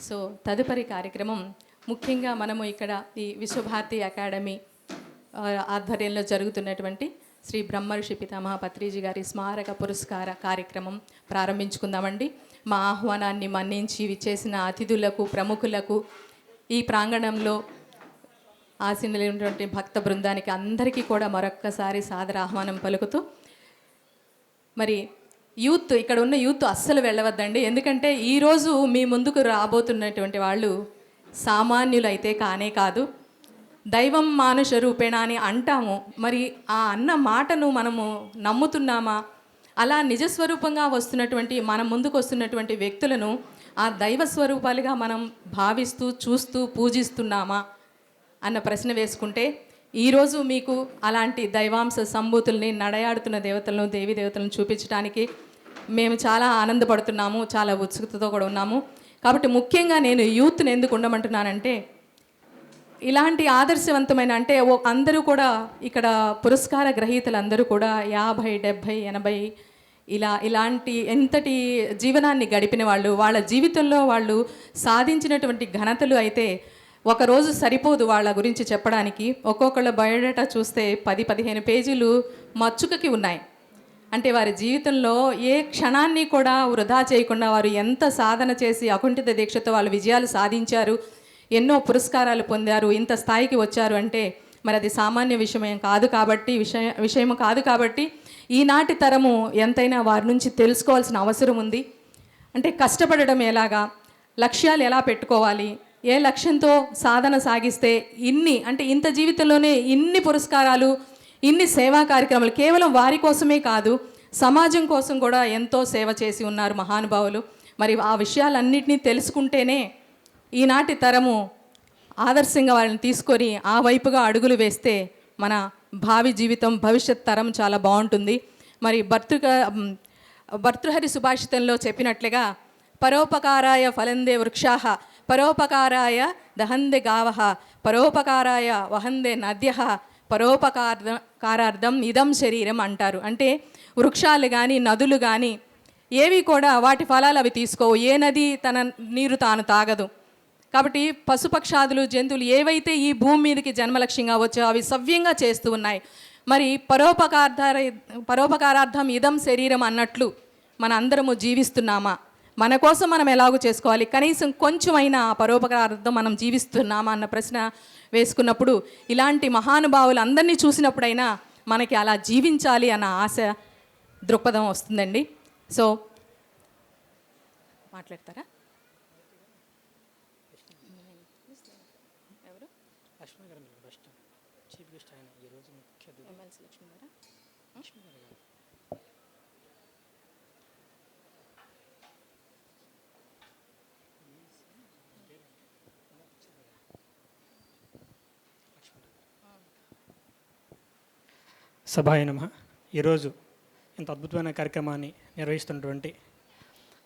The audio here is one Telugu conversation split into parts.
సో తదుపరి కార్యక్రమం ముఖ్యంగా మనము ఇక్కడ ఈ విశ్వభారతి అకాడమీ ఆధ్వర్యంలో జరుగుతున్నటువంటి శ్రీ బ్రహ్మర్షి పితామహ పత్రిజీ గారి స్మారక పురస్కార కార్యక్రమం ప్రారంభించుకుందామండి. మా ఆహ్వానాన్ని మన్నించి విచ్చేసిన అతిథులకు, ప్రముఖులకు, ఈ ప్రాంగణంలో ఆసీనులైనటువంటి భక్త బృందానికి అందరికీ కూడా మరొక్కసారి సాదర ఆహ్వానం పలుకుతూ, మరి యూత్, ఇక్కడ ఉన్న యూత్ అస్సలు వెళ్ళవద్దండి. ఎందుకంటే ఈరోజు మీ ముందుకు రాబోతున్నటువంటి వాళ్ళు సామాన్యులైతే కానే కాదు. దైవం మానుష రూపేణ అని అంటాము. మరి ఆ అన్న మాటను మనము నమ్ముతున్నామా? అలా నిజస్వరూపంగా వస్తున్నటువంటి మన ముందుకు వస్తున్నటువంటి వ్యక్తులను ఆ దైవ స్వరూపాలుగా మనం భావిస్తూ, చూస్తూ, పూజిస్తున్నామా అన్న ప్రశ్న వేసుకుంటే, ఈరోజు మీకు అలాంటి దైవాంశ సంభూతుల్ని, నడయాడుతున్న దేవతలను, దేవీ దేవతలను చూపించడానికి మేము చాలా ఆనందపడుతున్నాము, చాలా ఉత్సుకతతో కూడా ఉన్నాము. కాబట్టి ముఖ్యంగా నేను యూత్ని ఎందుకు ఉండమంటున్నానంటే, ఇలాంటి ఆదర్శవంతమైన, అంటే అందరూ కూడా ఇక్కడ పురస్కార గ్రహీతలు అందరూ కూడా 50, 70, 80 ఇలాంటి ఎంతటి జీవనాన్ని గడిపిన వాళ్ళు, వాళ్ళ జీవితంలో వాళ్ళు సాధించినటువంటి ఘనతలు అయితే ఒకరోజు సరిపోదు వాళ్ళ గురించి చెప్పడానికి. ఒక్కొక్కళ్ళ బయోడేటా చూస్తే 10-15 పేజీలు మచ్చుకకి ఉన్నాయి. అంటే వారి జీవితంలో ఏ క్షణాన్ని కూడా వృధా చేయకుండా వారు ఎంత సాధన చేసి అకుంఠిత దీక్షతో వాళ్ళు విజయాలు సాధించారు, ఎన్నో పురస్కారాలు పొందారు, ఇంత స్థాయికి వచ్చారు అంటే మరి అది సామాన్య విషయం కాదు. కాబట్టి ఈనాటి తరము ఎంతైనా వారి నుంచి తెలుసుకోవాల్సిన అవసరం ఉంది. అంటే కష్టపడడం ఎలాగా, లక్ష్యాలు ఎలా పెట్టుకోవాలి, ఏ లక్ష్యంతో సాధన సాగిస్తే ఇంత జీవితంలోనే ఇన్ని పురస్కారాలు, ఇన్ని సేవా కార్యక్రమాలు, కేవలం వారి కోసమే కాదు సమాజం కోసం కూడా ఎంతో సేవ చేసి ఉన్నారు మహానుభావులు. మరి ఆ విషయాలన్నింటినీ తెలుసుకుంటేనే ఈనాటి తరము ఆదర్శంగా వాళ్ళని తీసుకొని ఆ వైపుగా అడుగులు వేస్తే మన భావి జీవితం, భవిష్యత్ తరం చాలా బాగుంటుంది. మరి భర్తృహరి సుభాషితంలో చెప్పినట్లుగా పరోపకారాయ ఫలందే వృక్షాః, పరోపకారాయ దహందే గావః, పరోపకారాయ వహందే నద్యః, పరోపకారార్థం ఇదం శరీరం అంటారు. అంటే వృక్షాలు కానీ, నదులు కానీ ఏవి కూడా వాటి ఫలాలు అవి తీసుకోవు. ఏ నది తన నీరు తాను తాగదు. కాబట్టి పశుపక్షాదులు, జంతువులు ఏవైతే ఈ భూమి మీదకి జన్మలక్ష్యంగా వచ్చాయో అవి సవ్యంగా చేస్తూ ఉన్నాయి. మరి పరోపకారార్థం ఇదం శరీరం అన్నట్లు మన అందరము జీవిస్తున్నామా? మన కోసం మనం ఎలాగో చేసుకోవాలి, కనీసం కొంచెమైనా పరోపకారార్థం మనం జీవిస్తున్నామా అన్న ప్రశ్న వేసుకున్నప్పుడు, ఇలాంటి మహానుభావులు అందరినీ చూసినప్పుడైనా మనకి అలా జీవించాలి అన్న ఆశ, దృక్పథం వస్తుందండి. సో మాట్లాడతారా? సభాయ నమః. ఈరోజు ఇంత అద్భుతమైన కార్యక్రమాన్ని నిర్వహిస్తున్నటువంటి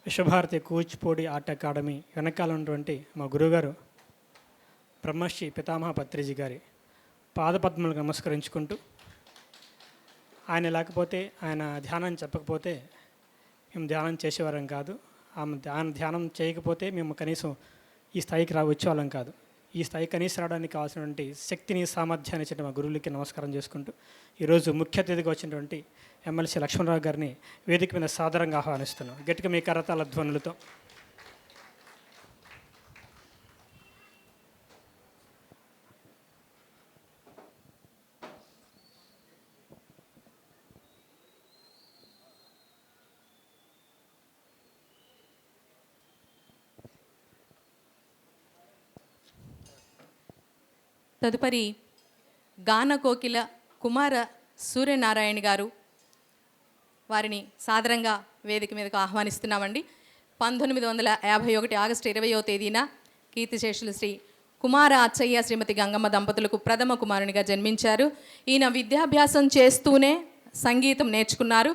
విశ్వభారతి కూచిపూడి ఆర్ట్ అకాడమీ వెనకాల ఉన్నటువంటి మా గురువుగారు బ్రహ్మర్షి పితామహ పత్రిజీ గారి పాదపద్మలకు నమస్కరించుకుంటూ, ఆయన లేకపోతే, ఆయన ధ్యానం చెప్పకపోతే మేము ధ్యానం చేసేవారం కాదు. ఆయన ధ్యానం చేయకపోతే మేము కనీసం ఈ స్థాయికి వచ్చేవాళ్ళం కాదు. ఈ స్థాయి కనీసం రావడానికి కావాల్సినటువంటి శక్తిని, సామర్థ్యాన్ని ఇచ్చిన మా గురువులకి నమస్కారం చేసుకుంటూ, ఈరోజు ముఖ్య అతిథిగా వచ్చినటువంటి ఎమ్మెల్సీ లక్ష్మణరావు గారిని వేదిక మీద సాదరంగా ఆహ్వానిస్తున్నాం. గట్టిగా మీ కరతాళ ధ్వనులతో. తదుపరి గాన కోకిల కుమార సూర్యనారాయణ గారు, వారిని సాదరంగా వేదిక మీదకు ఆహ్వానిస్తున్నామండి. 1951 ఆగస్టు 20వ తేదీన కీర్తిశేషులు శ్రీ కుమార అచ్చయ్య, శ్రీమతి గంగమ్మ దంపతులకు ప్రథమ కుమారునిగా జన్మించారు. ఈయన విద్యాభ్యాసం చేస్తూనే సంగీతం నేర్చుకున్నారు.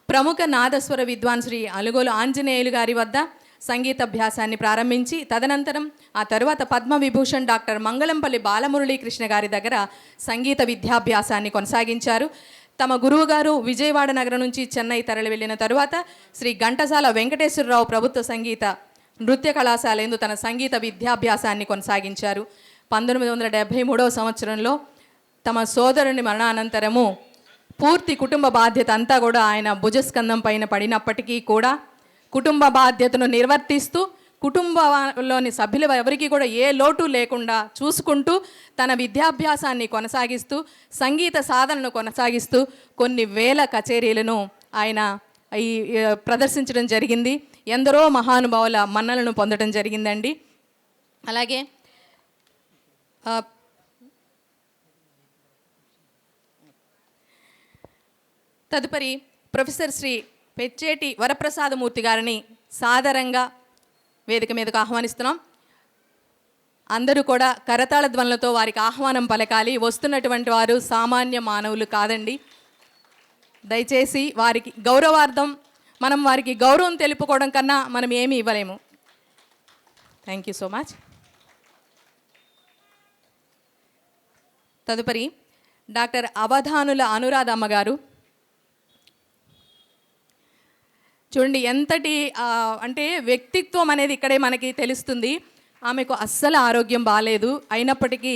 ప్రముఖ నాదస్వర విద్వాన్ శ్రీ అలుగోలు ఆంజనేయులు గారి వద్ద సంగీతాభ్యాసాన్ని ప్రారంభించి, తదనంతరం ఆ తరువాత పద్మవిభూషణ్ డాక్టర్ మంగళంపల్లి బాలమురళీకృష్ణ గారి దగ్గర సంగీత విద్యాభ్యాసాన్ని కొనసాగించారు. తమ గురువుగారు విజయవాడ నగరం నుంచి చెన్నై తరలి వెళ్ళిన తరువాత శ్రీ ఘంటసాల వెంకటేశ్వరరావు ప్రభుత్వ సంగీత నృత్య కళాశాల యందు తన సంగీత విద్యాభ్యాసాన్ని కొనసాగించారు. 1973 సంవత్సరంలో తమ సోదరుని మరణానంతరము పూర్తి కుటుంబ బాధ్యత అంతా కూడా ఆయన భుజస్కంధం పైన పడినప్పటికీ కూడా కుటుంబ బాధ్యతను నిర్వర్తిస్తూ కుటుంబంలోని సభ్యులు ఎవరికి కూడా ఏ లోటు లేకుండా చూసుకుంటూ తన విద్యాభ్యాసాన్ని కొనసాగిస్తూ సంగీత సాధనను కొనసాగిస్తూ కొన్ని వేల కచేరీలను ఆయన ఈ ప్రదర్శించడం జరిగింది. ఎందరో మహానుభావుల మన్నలను పొందడం జరిగిందండి. అలాగే తదుపరి ప్రొఫెసర్ శ్రీ పెచ్చేటి వరప్రసాదమూర్తి గారిని సాదరంగా వేదిక మీదకు ఆహ్వానిస్తున్నాం. అందరూ కూడా కరతాళ ధ్వనులతో వారికి ఆహ్వానం పలకాలి. వస్తున్నటువంటి వారు సామాన్య మానవులు కాదండి. దయచేసి వారికి గౌరవార్థం మనం వారికి గౌరవం తెలుపుకోవడం కన్నా మనం ఏమీ ఇవ్వలేము. Thank you so much. తదుపరి డాక్టర్ అవధానుల అనురాధమ్మ గారు. చూడండి ఎంతటి అంటే వ్యక్తిత్వం అనేది ఇక్కడే మనకి తెలుస్తుంది. ఆమెకు అస్సలు ఆరోగ్యం బాగాలేదు. అయినప్పటికీ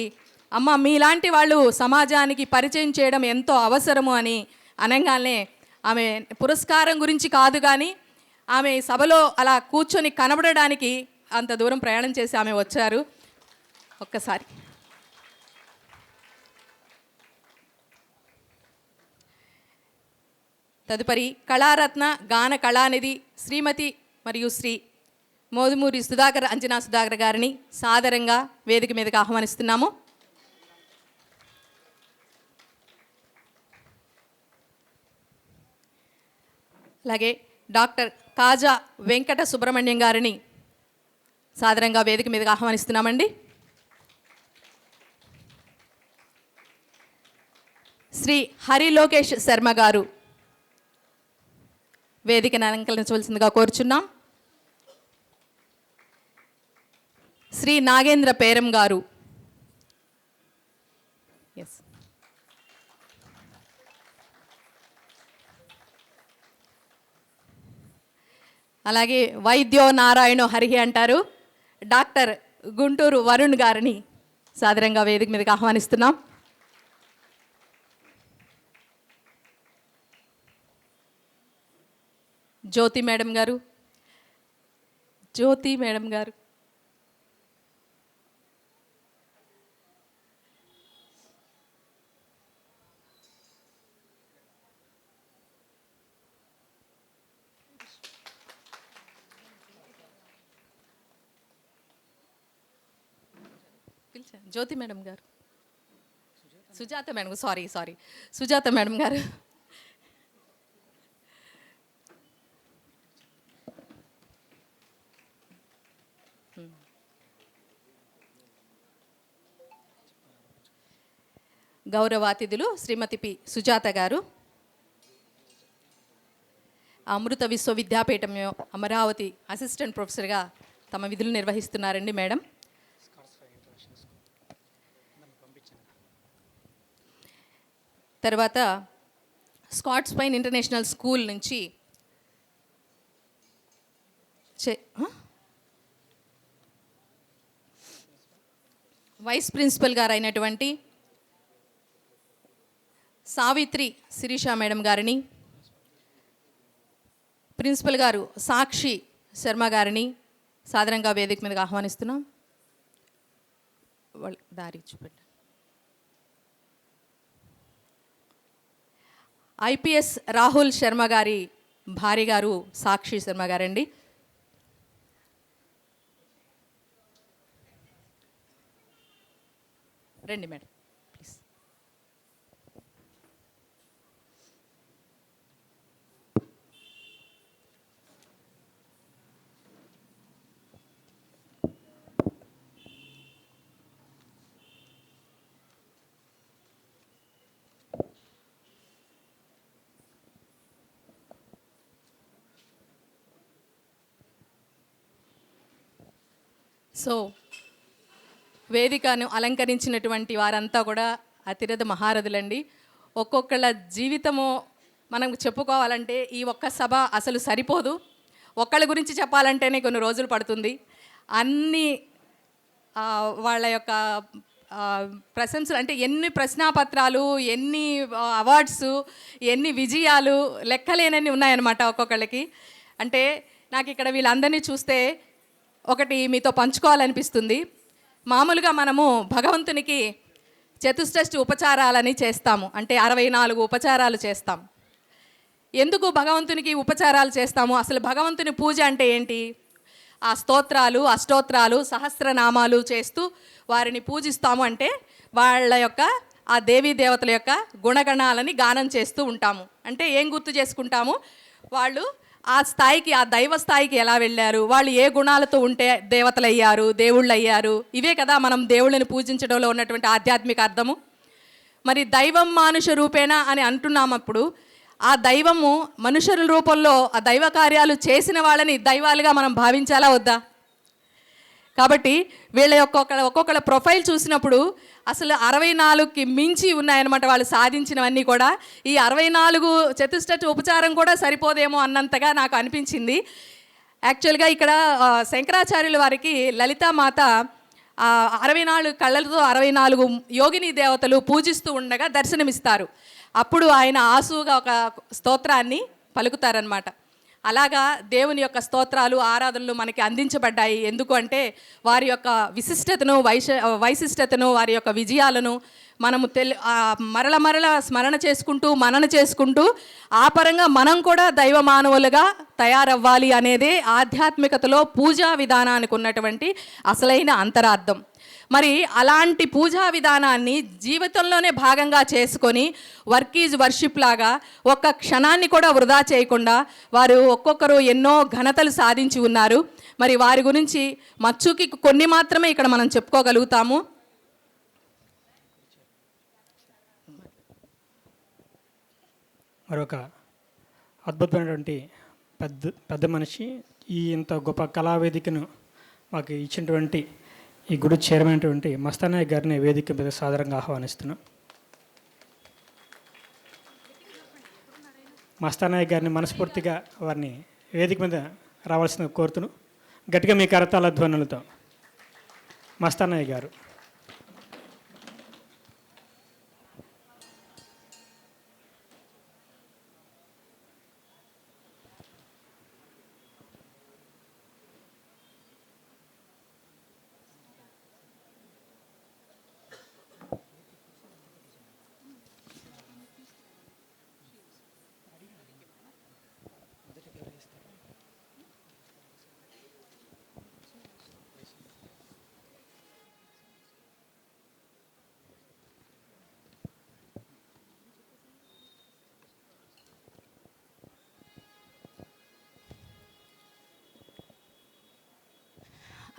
అమ్మ మీలాంటి వాళ్ళు సమాజానికి పరిచయం చేయడం ఎంతో అవసరము అని అనగానే ఆమె పురస్కారం గురించి కాదు కానీ ఆమె సభలో అలా కూర్చొని కనబడడానికి అంత దూరం ప్రయాణం చేసి ఆమె వచ్చారు. ఒక్కసారి తదుపరి కళారత్న గాన కళానిధి శ్రీమతి మరియు శ్రీ మోదుమూరి సుధాకర్ అంజనా సుధాకర్ గారిని సాదరంగా వేదిక మీదకి ఆహ్వానిస్తున్నాము. అలాగే డాక్టర్ కాజా వెంకట సుబ్రహ్మణ్యం గారిని సాదరంగా వేదిక మీదకి ఆహ్వానిస్తున్నామండి. శ్రీ హరి లోకేష్ శర్మ గారు వేదికను అలంకరించవలసిందిగా కోరుచున్నాం. శ్రీ నాగేంద్ర పేరం గారు. ఎస్ అలాగే వైద్యో నారాయణో హరిహి అంటారు డాక్టర్ గుంటూరు వరుణ్ గారిని సాదరంగా వేదిక మీదకి ఆహ్వానిస్తున్నాం. జ్యోతి మేడం గారు. జ్యోతి మేడం గారు. జ్యోతి మేడం గారు. Sujatha madam sorry Sujatha madam గారు. గౌరవాతిథులు శ్రీమతి పి సుజాత గారు అమృత విశ్వవిద్యాపీఠం అమరావతి అసిస్టెంట్ ప్రొఫెసర్గా తమ విధులు నిర్వహిస్తున్నారండి మేడం. తర్వాత స్కాట్స్ పైన్ ఇంటర్నేషనల్ స్కూల్ నుంచి వైస్ ప్రిన్సిపల్ గారు అయినటువంటి సావిత్రి శిరీష మేడం గారిని, ప్రిన్సిపల్ గారు సాక్షి శర్మ గారిని సాధారణంగా వేదిక మీదకి ఆహ్వానిస్తున్నాం. వాళ్ళు దారి చూపెట్టారు. ఐపీఎస్ రాహుల్ శర్మ గారి భార్య గారు సాక్షి శర్మ గారండి. రండి మేడం ప్లీజ్. సో వేదికను అలంకరించినటువంటి వారంతా కూడా అతిరథ మహారథులండి. ఒక్కొక్కళ్ళ జీవితము మనం చెప్పుకోవాలంటే ఈ ఒక్క సభ అసలు సరిపోదు. ఒక్కళ్ళ గురించి చెప్పాలంటేనే కొన్ని రోజులు పడుతుంది. అన్ని వాళ్ళ యొక్క ప్రశంసలు అంటే ఎన్ని ప్రశ్నాపత్రాలు, ఎన్ని అవార్డ్స్, ఎన్ని విజయాలు లెక్కలేనన్ని ఉన్నాయన్నమాట ఒక్కొక్కళ్ళకి. అంటే నాకు ఇక్కడ వీళ్ళందరినీ చూస్తే ఒకటి మీతో పంచుకోవాలనిపిస్తుంది. మామూలుగా మనము భగవంతునికి చతుష్షష్ఠి ఉపచారాలని చేస్తాము, అంటే 64 ఉపచారాలు చేస్తాం. ఎందుకు భగవంతునికి ఉపచారాలు చేస్తాము? అసలు భగవంతుని పూజ అంటే ఏంటి? ఆ స్తోత్రాలు, అష్టోత్రాలు, సహస్రనామాలు చేస్తూ వారిని పూజిస్తాము. అంటే వాళ్ళ యొక్క ఆ దేవీ దేవతల యొక్క గుణగణాలని గానం చేస్తూ ఉంటాము. అంటే ఏం గుర్తు చేసుకుంటాము? వాళ్ళు ఆ స్థాయికి, ఆ దైవ స్థాయికి ఎలా వెళ్ళారు, వాళ్ళు ఏ గుణాలతో ఉంటే దేవతలు అయ్యారు, దేవుళ్ళు అయ్యారు. ఇవే కదా మనం దేవుళ్ళని పూజించడంలో ఉన్నటువంటి ఆధ్యాత్మిక అర్థము. మరి దైవం మానుష రూపేణ అని అంటున్నామప్పుడు ఆ దైవము మనుషుల రూపంలో ఆ దైవ కార్యాలు చేసిన వాళ్ళని దైవాలుగా మనం భావించాలా వద్దా? కాబట్టి వీళ్ళ యొక్క ఒక్కొక్కళ్ళ ప్రొఫైల్ చూసినప్పుడు అసలు 64కి మించి ఉన్నాయన్నమాట వాళ్ళు సాధించినవన్నీ కూడా. ఈ 64 చతుష్షష్ఠి ఉపచారం కూడా సరిపోదేమో అన్నంతగా నాకు అనిపించింది. యాక్చువల్గా ఇక్కడ శంకరాచార్యుల వారికి లలితామాత 64 కళ్ళలతో 64 యోగిని దేవతలు పూజిస్తూ ఉండగా దర్శనమిస్తారు. అప్పుడు ఆయన ఆసుగా ఒక స్తోత్రాన్ని పలుకుతారనమాట. అలాగా దేవుని యొక్క స్తోత్రాలు, ఆరాధనలు మనకి అందించబడ్డాయి. ఎందుకు అంటే వారి యొక్క విశిష్టతను, వైశిష్టతను, వారి యొక్క విజయాలను మనము మరల స్మరణ చేసుకుంటూ, మనన చేసుకుంటూ ఆ పరంగా మనం కూడా దైవ మానవులుగా తయారవ్వాలి అనేదే ఆధ్యాత్మికతలో పూజా విధానానికి ఉన్నటువంటి అసలైన అంతరార్థం. మరి అలాంటి పూజా విధానాన్ని జీవితంలోనే భాగంగా చేసుకొని వర్క్ ఈజ్ వర్షిప్ లాగా ఒక్క క్షణాన్ని కూడా వృధా చేయకుండా వారు ఒక్కొక్కరు ఎన్నో ఘనతలు సాధించి ఉన్నారు. మరి వారి గురించి మచ్చుకి కొన్ని మాత్రమే ఇక్కడ మనం చెప్పుకోగలుగుతాము. మరొక అద్భుతమైనటువంటి పెద్ద మనిషి, ఈ ఇంత గొప్ప కళావేదికను మాకు ఇచ్చినటువంటి ఈ గుడి చైర్మన్ మస్తానయ్య గారిని వేదిక మీద సాదరంగా ఆహ్వానిస్తున్నాం. మస్తానయ్య గారిని మనస్ఫూర్తిగా వారిని వేదిక మీద రావాల్సిన కోరుతున్నాను. గట్టిగా మీ కరతాళ ధ్వనులతో మస్తానయ్య గారు.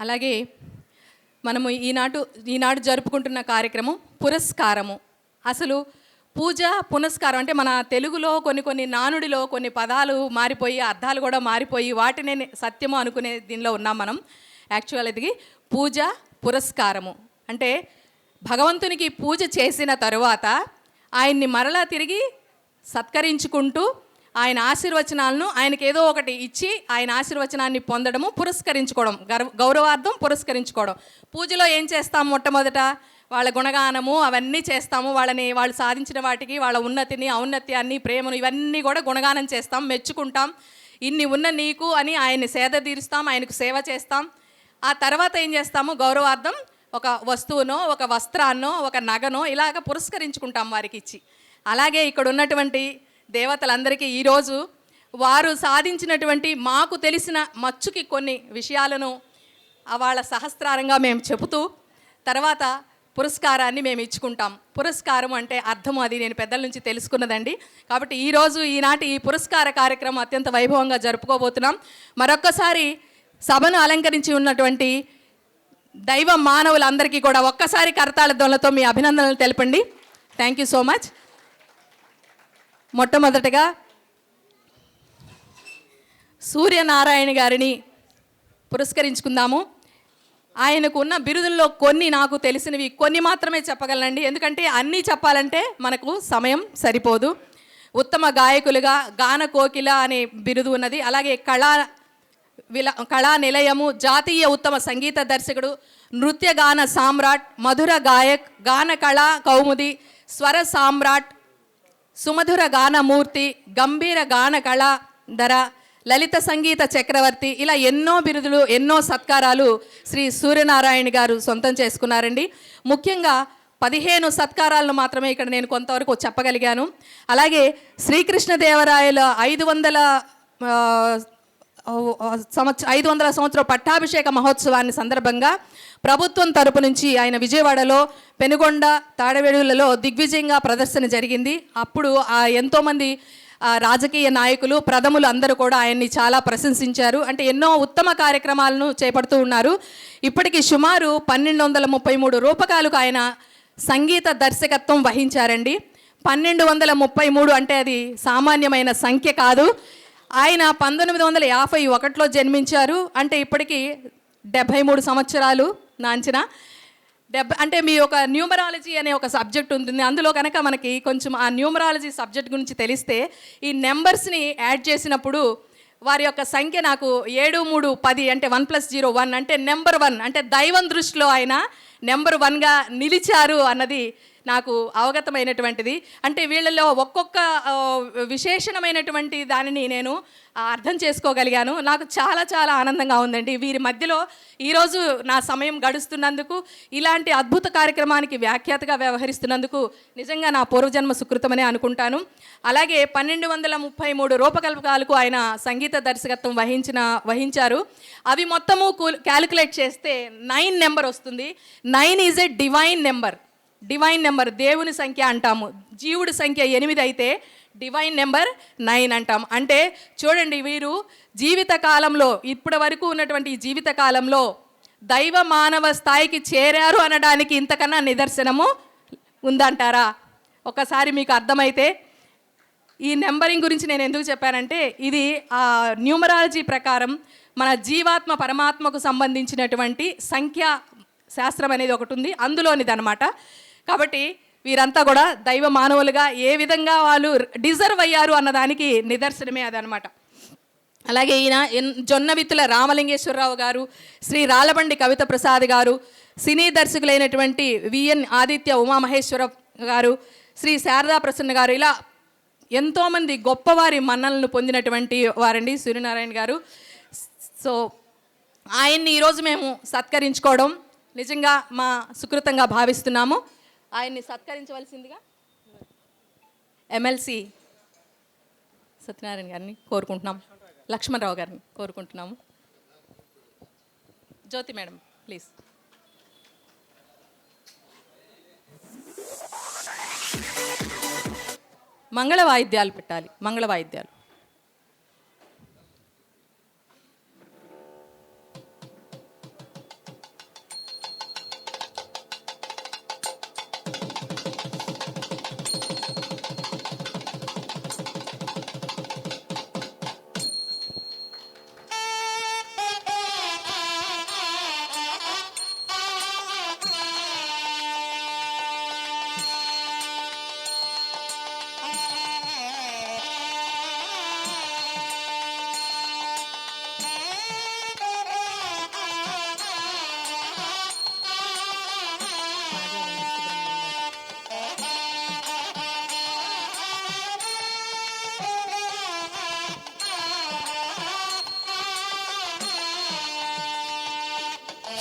అలాగే మనము ఈనాడు జరుపుకుంటున్న కార్యక్రమం పురస్కారము. అసలు పూజ పునస్కారం అంటే మన తెలుగులో కొన్ని నానుడిలో కొన్ని పదాలు మారిపోయి, అర్థాలు కూడా మారిపోయి వాటినే సత్యము అనుకునే దీనిలో ఉన్నాం మనం. యాక్చువల్ ఇది పూజ పురస్కారము అంటే భగవంతునికి పూజ చేసిన తరువాత ఆయన్ని మరలా తిరిగి సత్కరించుకుంటూ ఆయన ఆశీర్వచనాలను ఆయనకి ఏదో ఒకటి ఇచ్చి ఆయన ఆశీర్వచనాన్ని పొందడము, పురస్కరించుకోవడం, గౌరవార్థం పురస్కరించుకోవడం. పూజలో ఏం చేస్తాం? మొట్టమొదట వాళ్ళ గుణగానము అవన్నీ చేస్తాము. వాళ్ళు సాధించిన వాటికి వాళ్ళ ఉన్నతిని, ఔన్నత్యాన్ని, ప్రేమను ఇవన్నీ కూడా గుణగానం చేస్తాం, మెచ్చుకుంటాం. ఇన్ని ఉన్న నీకు అని ఆయన్ని సేద తీరుస్తాం, ఆయనకు సేవ చేస్తాం. ఆ తర్వాత ఏం చేస్తాము? గౌరవార్థం ఒక వస్తువునో, ఒక వస్త్రాన్నో, ఒక నగనో ఇలాగ పురస్కరించుకుంటాం వారికి ఇచ్చి. అలాగే ఇక్కడ ఉన్నటువంటి దేవతలందరికీ ఈరోజు వారు సాధించినటువంటి మాకు తెలిసిన మచ్చుకి కొన్ని విషయాలను వాళ్ళ సహస్రారంగా మేము చెబుతూ తర్వాత పురస్కారాన్ని మేము ఇచ్చుకుంటాం. పురస్కారం అంటే అర్థము అది నేను పెద్దల నుంచి తెలుసుకున్నదండి. కాబట్టి ఈనాటి ఈ పురస్కార కార్యక్రమం అత్యంత వైభవంగా జరుపుకోబోతున్నాం. మరొక్కసారి సభను అలంకరించి ఉన్నటువంటి దైవ మానవులందరికీ కూడా ఒక్కసారి కరతాళ ధ్వనులతో మీ అభినందనలు తెలపండి. Thank you so much. మొట్టమొదటగా సూర్యనారాయణ గారిని పురస్కరించుకుందాము. ఆయనకు ఉన్న బిరుదుల్లో కొన్ని నాకు తెలిసినవి కొన్ని మాత్రమే చెప్పగలనండి, ఎందుకంటే అన్నీ చెప్పాలంటే మనకు సమయం సరిపోదు. ఉత్తమ గాయకులుగా గాన కోకిల అనే బిరుదు ఉన్నది. అలాగే కళా నిలయము, జాతీయ ఉత్తమ సంగీత దర్శకుడు, నృత్యగాన సామ్రాట్, మధుర గాయక్, గాన కళా కౌముది, స్వర సామ్రాట్, సుమధుర గానమూర్తి, గంభీర గాన కళాధర, లలిత సంగీత చక్రవర్తి, ఇలా ఎన్నో బిరుదులు, ఎన్నో సత్కారాలు శ్రీ సూర్యనారాయణ గారు సొంతం చేసుకున్నారండి. ముఖ్యంగా 15 సత్కారాలను మాత్రమే ఇక్కడ నేను కొంతవరకు చెప్పగలిగాను. అలాగే శ్రీకృష్ణదేవరాయల 500 సంవత్సరం పట్టాభిషేక మహోత్సవాన్ని సందర్భంగా ప్రభుత్వం తరపు నుంచి ఆయన విజయవాడలో, పెనుగొండ, తాడవేడులలో దిగ్విజయంగా ప్రదర్శన జరిగింది. అప్పుడు ఎంతోమంది రాజకీయ నాయకులు, ప్రథములు అందరూ కూడా ఆయన్ని చాలా ప్రశంసించారు. అంటే ఎన్నో ఉత్తమ కార్యక్రమాలను చేపడుతూ ఉన్నారు. ఇప్పటికి సుమారు 1233 రూపకాలకు ఆయన సంగీత దర్శకత్వం వహించారండి. 1233 అంటే అది సామాన్యమైన సంఖ్య కాదు. ఆయన 1951లో జన్మించారు. అంటే ఇప్పటికీ 73 సంవత్సరాలు నా అంచనా. అంటే మీ ఒక న్యూమరాలజీ అనే ఒక సబ్జెక్ట్ ఉంటుంది. అందులో కనుక మనకి కొంచెం ఆ న్యూమరాలజీ సబ్జెక్ట్ గురించి తెలిస్తే ఈ నెంబర్స్ని యాడ్ చేసినప్పుడు వారి యొక్క సంఖ్య నాకు 7, 3, 10 అంటే 1 + 0 1 అంటే నెంబర్ 1 అంటే దైవం దృష్టిలో ఆయన నెంబర్ 1గా నిలిచారు అన్నది నాకు అవగతమైనటువంటిది. అంటే వీళ్ళలో ఒక్కొక్క విశేషణమైనటువంటి దానిని నేను అర్థం చేసుకోగలిగాను. నాకు చాలా చాలా ఆనందంగా ఉందండి. వీరి మధ్యలో ఈరోజు నా సమయం గడుస్తున్నందుకు, ఇలాంటి అద్భుత కార్యక్రమానికి వ్యాఖ్యాతగా వ్యవహరిస్తున్నందుకు నిజంగా నా పూర్వజన్మ సుకృతమనే అనుకుంటాను. అలాగే 1233 రూపకల్పకాలకు ఆయన సంగీత దర్శకత్వం వహించారు. అవి మొత్తము క్యాలిక్యులేట్ చేస్తే 9 నెంబర్ వస్తుంది. 9 is a divine number. Divine number దేవుని సంఖ్య అంటాము. జీవుడి సంఖ్య 8 అయితే డివైన్ నెంబర్ 9 అంటాం. అంటే చూడండి, వీరు జీవిత కాలంలో, ఇప్పటి వరకు ఉన్నటువంటి జీవిత కాలంలో దైవ మానవ స్థాయికి చేరారు అనడానికి ఇంతకన్నా నిదర్శనము ఉందంటారా? ఒకసారి మీకు అర్థమైతే, ఈ నెంబరింగ్ గురించి నేను ఎందుకు చెప్పానంటే, ఇది ఆ న్యూమరాలజీ ప్రకారం మన జీవాత్మ పరమాత్మకు సంబంధించినటువంటి సంఖ్యా శాస్త్రం అనేది ఒకటి ఉంది, అందులోనిదనమాట. కాబట్టి వీరంతా కూడా దైవ మానవులుగా ఏ విధంగా వాళ్ళు డిజర్వ్ అయ్యారు అన్నదానికి నిదర్శనమే అదనమాట. అలాగే ఈయన జొన్నవిత్తుల రామలింగేశ్వరరావు గారు, శ్రీ రాళ్ళబండి కవిత ప్రసాద్ గారు, సినీ దర్శకులైనటువంటి విఎన్ ఆదిత్య ఉమామహేశ్వర గారు, శ్రీ శారదా ప్రసన్న గారు, ఇలా ఎంతోమంది గొప్పవారి మన్నలను పొందినటువంటి వారండి సూర్యనారాయణ గారు. సో ఆయన్ని ఈరోజు మేము సత్కరించుకోవడం నిజంగా మా సుకృతంగా భావిస్తున్నాము. ఆయన్ని సత్కరించవలసిందిగా ఎమ్మెల్సీ సత్యనారాయణ గారిని కోరుకుంటున్నాం, లక్ష్మణరావు గారిని కోరుకుంటున్నాము. జ్యోతి మేడం ప్లీజ్. మంగళ వాయిద్యాలు పెట్టాలి, మంగళ వాయిద్యాలు.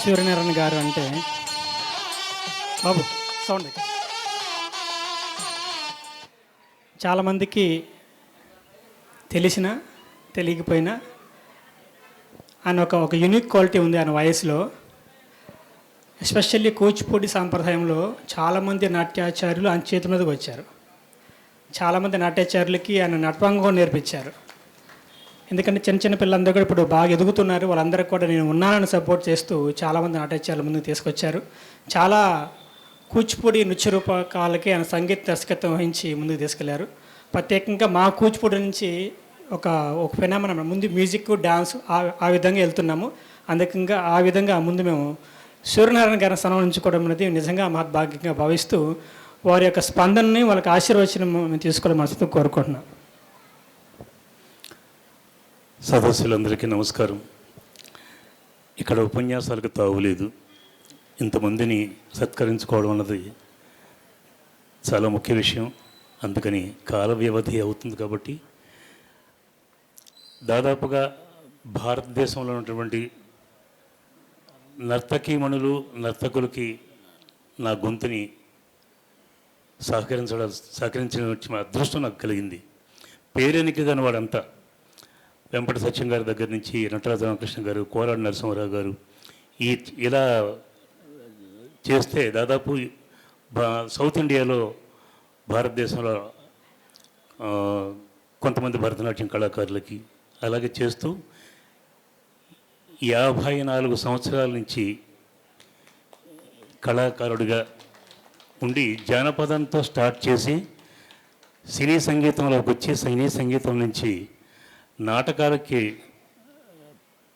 సూర్యనారాయణ గారు అంటే బాబు సౌండ్ చాలామందికి తెలిసినా తెలియకపోయినా ఆయన ఒక యూనిక్ క్వాలిటీ ఉంది ఆయన వాయిస్లో. ఎస్పెషల్లీ కూచిపూడి సాంప్రదాయంలో చాలామంది నాట్యాచార్యులు ఆయన చేతి మీదకి వచ్చారు. చాలామంది నాట్యాచార్యులకి ఆయన నటభంగం నేర్పించారు. ఎందుకంటే చిన్న చిన్న పిల్లలందరూ కూడా ఇప్పుడు బాగా ఎదుగుతున్నారు. వాళ్ళందరికీ కూడా నేను ఉన్నానని సపోర్ట్ చేస్తూ చాలామంది నాట్యాచార్యుల ముందుకు తీసుకొచ్చారు. చాలా కూచిపూడి నృత్య రూపకాలకి ఆయన సంగీత దర్శకత్వం వహించి ముందుకు తీసుకెళ్లారు. ప్రత్యేకంగా మా కూచిపూడి నుంచి ఒక ఫెనామినా ముందు మ్యూజిక్, డ్యాన్స్ ఆ విధంగా వెళ్తున్నాము. అందుకంగా ఆ విధంగా ముందు మేము సూర్యనారాయణ గారిని సన్మానించుకోవడం అనేది నిజంగా మహద్భాగ్యంగా భావిస్తూ వారి యొక్క స్పందనని, వాళ్ళకి ఆశీర్వచనం మేము తీసుకోవడం మనసుతో కోరుకుంటున్నాం. సదస్సులందరికీ నమస్కారం. ఇక్కడ ఉపన్యాసాలకు తావులేదు. ఇంతమందిని సత్కరించుకోవడం అన్నది చాలా ముఖ్య విషయం. అందుకని కాల వ్యవధి అవుతుంది కాబట్టి దాదాపుగా భారతదేశంలో ఉన్నటువంటి నర్తకీమణులు నర్తకులకి నా గొంతుని సహకరించిన అదృష్టం నాకు కలిగింది. పేరెనిక కాని వాడంతా వెంపటి సత్యం గారి దగ్గర నుంచి నటరాజ రామకృష్ణ గారు, కోరాడు నరసింహారావు గారు ఇలా చేస్తే దాదాపు సౌత్ ఇండియాలో భారతదేశంలో కొంతమంది భరతనాట్యం కళాకారులకి అలాగే చేస్తూ 54 సంవత్సరాల నుంచి కళాకారుడిగా ఉండి జానపదంతో స్టార్ట్ చేసి సినీ సంగీతంలోకి వచ్చి సినీ సంగీతం నుంచి నాటకాలకి,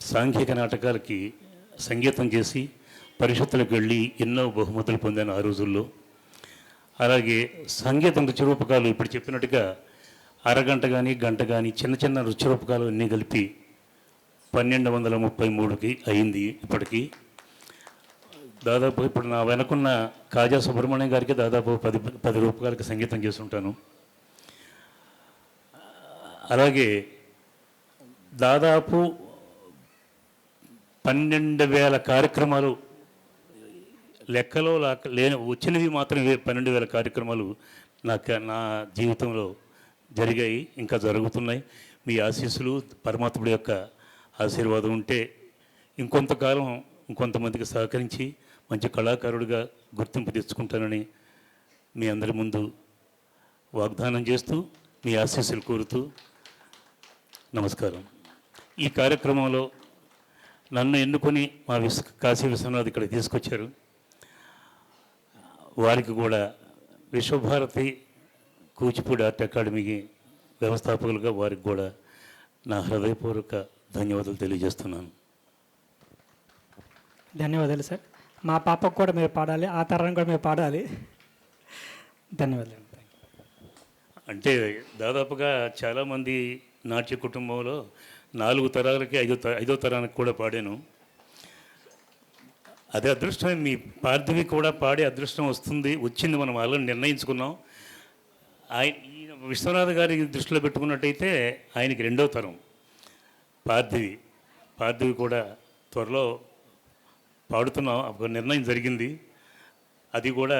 సాంఘిక నాటకాలకి సంగీతం చేసి పరిషత్తులకు వెళ్ళి ఎన్నో బహుమతులు పొందాను ఆ రోజుల్లో. అలాగే సంగీతం రుచిరూపకాలు ఇప్పుడు చెప్పినట్టుగా అరగంట కానీ గంట కానీ చిన్న చిన్న రుచిరూపకాలు అన్నీ కలిపి 1233కి అయింది. ఇప్పటికీ దాదాపు ఇప్పుడు నా వెనకున్న కాజా సుబ్రహ్మణ్యం గారికి దాదాపు 10 రూపకాలకి సంగీతం చేస్తుంటాను. అలాగే దాదాపు 12,000 కార్యక్రమాలు లెక్కలో లేని వచ్చినవి మాత్రం 12,000 కార్యక్రమాలు నా జీవితంలో జరిగాయి, ఇంకా జరుగుతున్నాయి. మీ ఆశీస్సులు, పరమాత్ముడి యొక్క ఆశీర్వాదం ఉంటే ఇంకొంతకాలం ఇంకొంతమందికి సహకరించి మంచి కళాకారుడిగా గుర్తింపు తెచ్చుకుంటానని మీ అందరి ముందు వాగ్దానం చేస్తూ మీ ఆశీస్సులు కోరుతూ నమస్కారం. ఈ కార్యక్రమంలో నన్ను ఎన్నుకొని మా కాశీ విశ్వనాథ్ ఇక్కడ తీసుకొచ్చారు. వారికి కూడా విశ్వభారతి కూచిపూడి ఆర్ట్ అకాడమీకి వ్యవస్థాపకులుగా వారికి కూడా నా హృదయపూర్వక ధన్యవాదాలు తెలియజేస్తున్నాను. ధన్యవాదాలు సార్. మా పాపకు కూడా మీరు పాడాలి, ఆ తరం కూడా మీరు పాడాలి. ధన్యవాదాలు. అంటే దాదాపుగా చాలామంది నాట్య కుటుంబంలో 4 తరాలకి 5వ తరానికి కూడా పాడాను. అదే అదృష్టం. మీ పార్థివి కూడా పాడే అదృష్టం వచ్చింది. మనం ఆల్రెడీ నిర్ణయించుకున్నాం. ఈ విశ్వనాథ్ గారి దృష్టిలో పెట్టుకున్నట్టయితే ఆయనకి 2వ తరం పార్థివి కూడా త్వరలో పాడుతున్నాం. ఒక నిర్ణయం జరిగింది. అది కూడా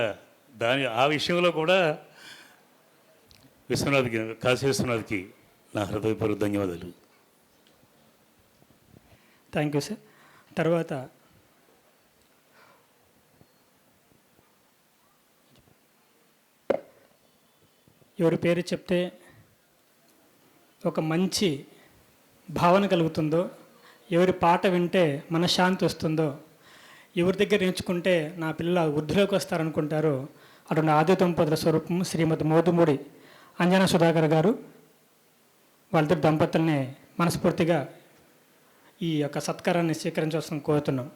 ఆ విషయంలో కూడా కాశీ విశ్వనాథ్కి నా హృదయపూర్వక ధన్యవాదాలు. Thank you sir. తర్వాత ఎవరి పేరు చెప్తే ఒక మంచి భావన కలుగుతుందో, ఎవరి పాట వింటే మనశ్శాంతి వస్తుందో, ఎవరి దగ్గర నేర్చుకుంటే నా పిల్లల వృద్ధిలోకి వస్తారనుకుంటారో అటువంటి ఆది దంపతుల స్వరూపం శ్రీమతి మోదుమూడి అంజనా సుధాకర్ గారు. వాళ్ళిద్దరు దంపతుల్ని మనస్ఫూర్తిగా ఈ యొక్క సత్కారాన్ని స్వీకరించవలసిన కోరుతున్నాం.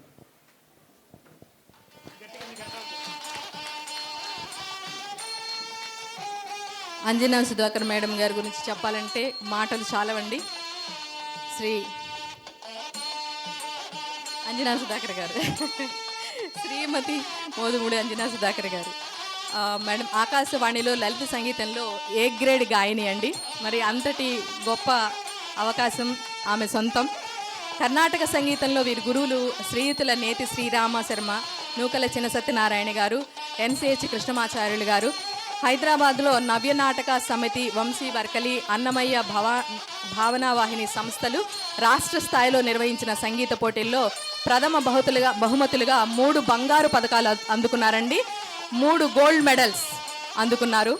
అంజనా సుధాకర్ మేడం గారి గురించి చెప్పాలంటే మాటలు చాలవండి. శ్రీ అంజనా సుధాకర్ గారు, శ్రీమతి మోదుమూడి అంజనా సుధాకర్ గారు మేడం ఆకాశవాణిలో లలిత సంగీతంలో ఏ గ్రేడ్ గాయని అండి. మరి అంతటి గొప్ప అవకాశం ఆమె సొంతం. కర్ణాటక సంగీతంలో వీరి గురువులు శ్రీయుతుల నేతి శ్రీరామ శర్మ, నూకల చిన్న సత్యనారాయణ గారు, ఎన్సిహెచ్ కృష్ణమాచార్యులు గారు. హైదరాబాద్లో నవ్య నాటక సమితి, వంశీ వర్కలి, అన్నమయ్య భావనావాహిని సంస్థలు రాష్ట్ర స్థాయిలో నిర్వహించిన సంగీత పోటీల్లో ప్రథమ బహుమతులుగా 3 బంగారు పథకాలు అందుకున్నారండి. 3 గోల్డ్ మెడల్స్ అందుకున్నారు.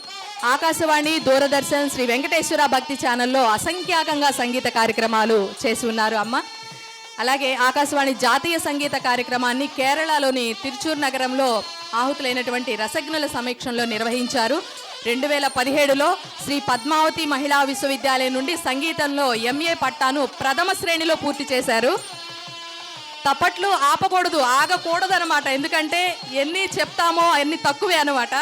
ఆకాశవాణి, దూరదర్శన్, శ్రీ వెంకటేశ్వర భక్తి ఛానల్లో అసంఖ్యాకంగా సంగీత కార్యక్రమాలు చేసి ఉన్నారు అమ్మ. అలాగే ఆకాశవాణి జాతీయ సంగీత కార్యక్రమాన్ని కేరళలోని తిరుచూర్ నగరంలో ఆహుతులైనటువంటి రసజ్ఞుల సమీక్షంలో నిర్వహించారు. 2017లో శ్రీ పద్మావతి మహిళా విశ్వవిద్యాలయం నుండి సంగీతంలో MA పట్టాను ప్రథమ శ్రేణిలో పూర్తి చేశారు. తప్పట్లు ఆపకూడదు, ఆగకూడదు అనమాట. ఎందుకంటే ఎన్ని చెప్తామో అన్ని తక్కువే అనమాట.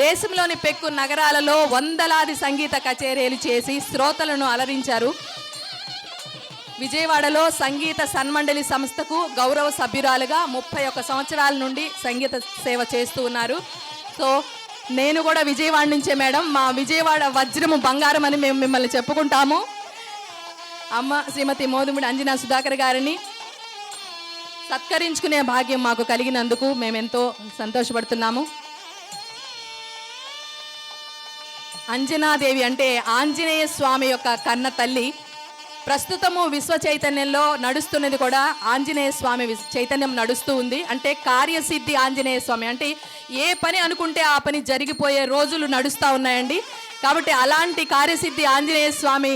దేశంలోని పెక్కు నగరాలలో వందలాది సంగీత కచేరీలు చేసి శ్రోతలను అలరించారు. విజయవాడలో సంగీత సన్మండలి సంస్థకు గౌరవ సభ్యురాలుగా 31 సంవత్సరాల నుండి సంగీత సేవ చేస్తూ ఉన్నారు. సో నేను కూడా విజయవాడ నుంచే మేడం. మా విజయవాడ వజ్రము బంగారం అని మేము మిమ్మల్ని చెప్పుకుంటాము. అమ్మ శ్రీమతి మోదుమిడి అంజనా సుధాకర్ గారిని సత్కరించుకునే భాగ్యం మాకు కలిగినందుకు మేమెంతో సంతోషపడుతున్నాము. అంజనాదేవి అంటే ఆంజనేయ స్వామి యొక్క కన్న తల్లి. ప్రస్తుతము విశ్వ చైతన్యంలో నడుస్తున్నది కూడా ఆంజనేయ స్వామి చైతన్యం నడుస్తూ ఉంది. అంటే కార్యసిద్ధి ఆంజనేయ స్వామి అంటే ఏ పని అనుకుంటే ఆ పని జరిగిపోయే రోజులు నడుస్తూ ఉన్నాయండి. కాబట్టి అలాంటి కార్యసిద్ధి ఆంజనేయ స్వామి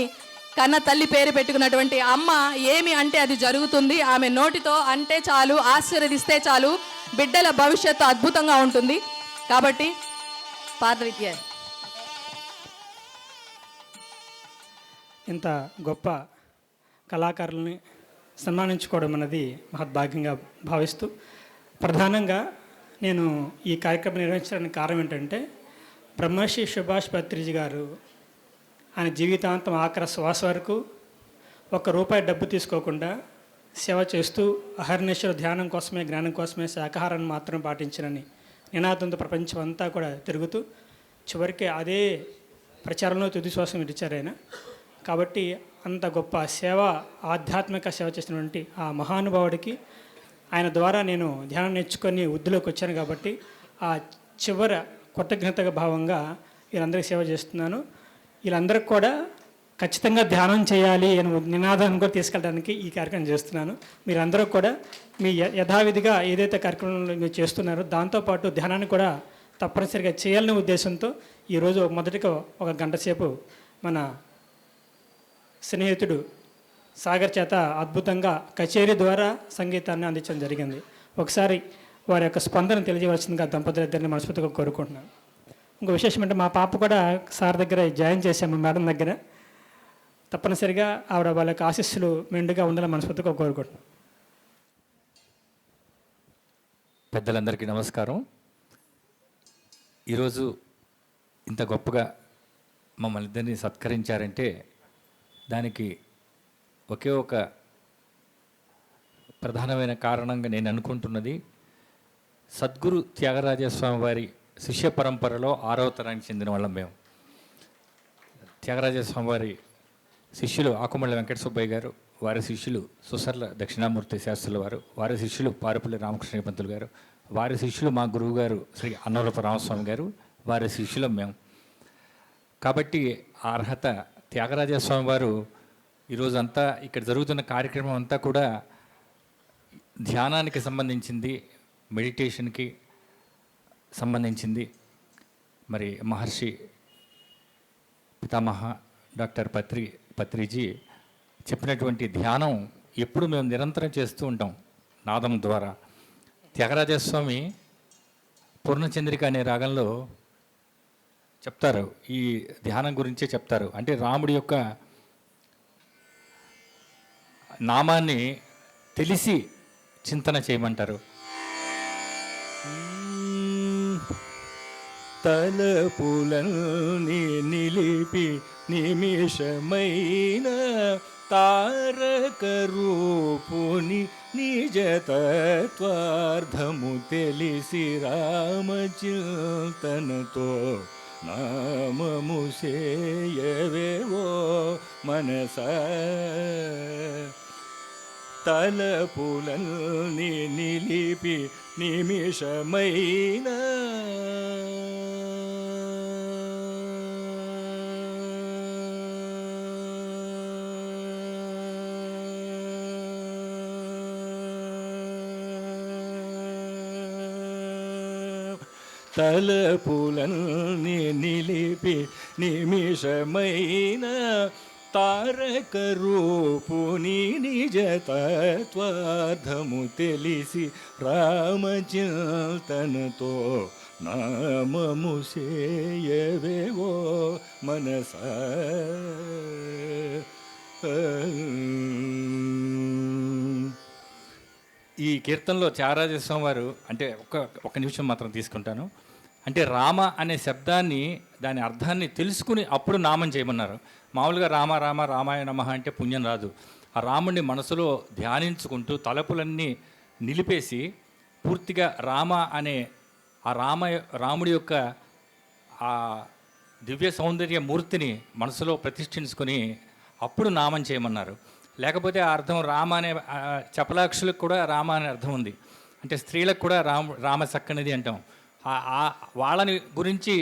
కన్న తల్లి పేరు పెట్టుకున్నటువంటి అమ్మ ఏమి అంటే అది జరుగుతుంది. ఆమె నోటితో అంటే చాలు, ఆశీర్వదిస్తే చాలు, బిడ్డల భవిష్యత్తు అద్భుతంగా ఉంటుంది. కాబట్టి పాదవిద్య ఇంత గొప్ప కళాకారుల్ని సన్మానించుకోవడం అన్నది మహద్భాగ్యంగా భావిస్తూ, ప్రధానంగా నేను ఈ కార్యక్రమం నిర్వహించడానికి కారణం ఏంటంటే, బ్రహ్మర్షి సుభాష్ పత్రిజీ గారు ఆయన జీవితాంతం ఆఖరి శ్వాస వరకు ₹1 డబ్బు తీసుకోకుండా సేవ చేస్తూ అహర్నిశలు ధ్యానం కోసమే, జ్ఞానం కోసమే, శాకాహారాన్ని మాత్రం పాటించనని నినాదంతో ప్రపంచం అంతా కూడా తిరుగుతూ చివరికి అదే ప్రచారంలో తుది శ్వాసం విడిచారు ఆయన. కాబట్టి అంత గొప్ప సేవ, ఆధ్యాత్మిక సేవ చేసినటువంటి ఆ మహానుభావుడికి ఆయన ద్వారా నేను ధ్యానం నేర్చుకొని వృద్ధిలోకి వచ్చాను. కాబట్టి ఆ చివరి కృతజ్ఞతగా భావంగా వీళ్ళందరికీ సేవ చేస్తున్నాను. వీళ్ళందరికీ కూడా ఖచ్చితంగా ధ్యానం చేయాలి అని నినాదాన్ని కూడా తీసుకెళ్ళడానికి ఈ కార్యక్రమం చేస్తున్నాను. మీరందరూ కూడా మీ యథావిధిగా ఏదైతే కార్యక్రమంలో మీరు చేస్తున్నారో దాంతోపాటు ధ్యానాన్ని కూడా తప్పనిసరిగా చేయాలనే ఉద్దేశంతో ఈరోజు మొదటిగా 1 గంట సేపు మన స్నేహితుడు సాగర్ చేత అద్భుతంగా కచేరీ ద్వారా సంగీతాన్ని అందించడం జరిగింది. ఒకసారి వారి యొక్క స్పందన తెలియజేయవలసిందిగా దంపతులిద్దరిని మనస్ఫూర్తిగా కోరుకుంటున్నాను. ఇంకో విశేషం అంటే మా పాప కూడా సార్ దగ్గర జాయిన్ చేశాము, మేడం దగ్గర. తప్పనిసరిగా ఆవిడ వాళ్ళ యొక్క ఆశీస్సులు మెండుగా ఉండాలని మనస్ఫూర్తిగా కోరుకుంటున్నాను. పెద్దలందరికీ నమస్కారం. ఈరోజు ఇంత గొప్పగా మమ్మల్ని ఇద్దరిని సత్కరించారంటే దానికి ఒకే ఒక ప్రధానమైన కారణంగా నేను అనుకుంటున్నది, సద్గురు త్యాగరాజస్వామి వారి శిష్య పరంపరలో 6వ తరానికి చెందిన వాళ్ళం మేము. త్యాగరాజస్వామి వారి శిష్యులు ఆకుమళ్ళ వెంకట సుబ్బయ్య గారు, వారి శిష్యులు సుసర్ల దక్షిణామూర్తి శాస్త్రుల వారు, వారి శిష్యులు పారుపల్లి రామకృష్ణ పంతులు గారు, వారి శిష్యులు మా గురువు గారు శ్రీ అన్నవరపు రామస్వామి గారు, వారి శిష్యులం మేము. కాబట్టి ఆ అర్హత త్యాగరాజస్వామి వారు ఈరోజు అంతా ఇక్కడ జరుగుతున్న కార్యక్రమం అంతా కూడా ధ్యానానికి సంబంధించింది, మెడిటేషన్కి సంబంధించింది. మరి మహర్షి పితామహ డాక్టర్ పత్రిజీ చెప్పినటువంటి ధ్యానం ఎప్పుడు మేము నిరంతరం చేస్తూ ఉంటాం నాదం ద్వారా. త్యాగరాజస్వామి పూర్ణచంద్రిక అనే రాగంలో చెప్తారు, ఈ ధ్యానం గురించే చెప్తారు. అంటే రాముడి యొక్క నామాన్ని తెలిసి చింతన చేయమంటారు. తలపులని నిలిపి నిమిషమైన తారక రూపుని నిజతత్వార్థము తెలిసి రామచింతనతో నామము సేయవేవో మనసా. తలపులని నిలిపి నిమిషమైన తలపులని నిలిపి నిమిషమైన తారక రూపుని నిజతత్వార్థము తెలిసి రామచింతనతో నామము సేయవేవో మనసా. ఈ కీర్తనలో త్యాగరాజస్వామి వారు అంటే ఒక నిమిషం మాత్రం తీసుకుంటాను. అంటే రామ అనే శబ్దాన్ని, దాని అర్థాన్ని తెలుసుకుని అప్పుడు నామం చేయమన్నారు. మామూలుగా రామ రామ రామాయ నమః అంటే పుణ్యం రాదు. ఆ రాముడిని మనసులో ధ్యానించుకుంటూ తలపులన్నీ నిలిపేసి పూర్తిగా రామ అనే ఆ రాముడి యొక్క ఆ దివ్య సౌందర్య మూర్తిని మనసులో ప్రతిష్ఠించుకొని అప్పుడు నామం చేయమన్నారు. లేకపోతే ఆ అర్థం రామ అనే చపలాక్షులకు కూడా రామ అనే అర్థం ఉంది. అంటే స్త్రీలకు కూడా రామ చక్కనిది అంటాం. వాళ్ళని గురించి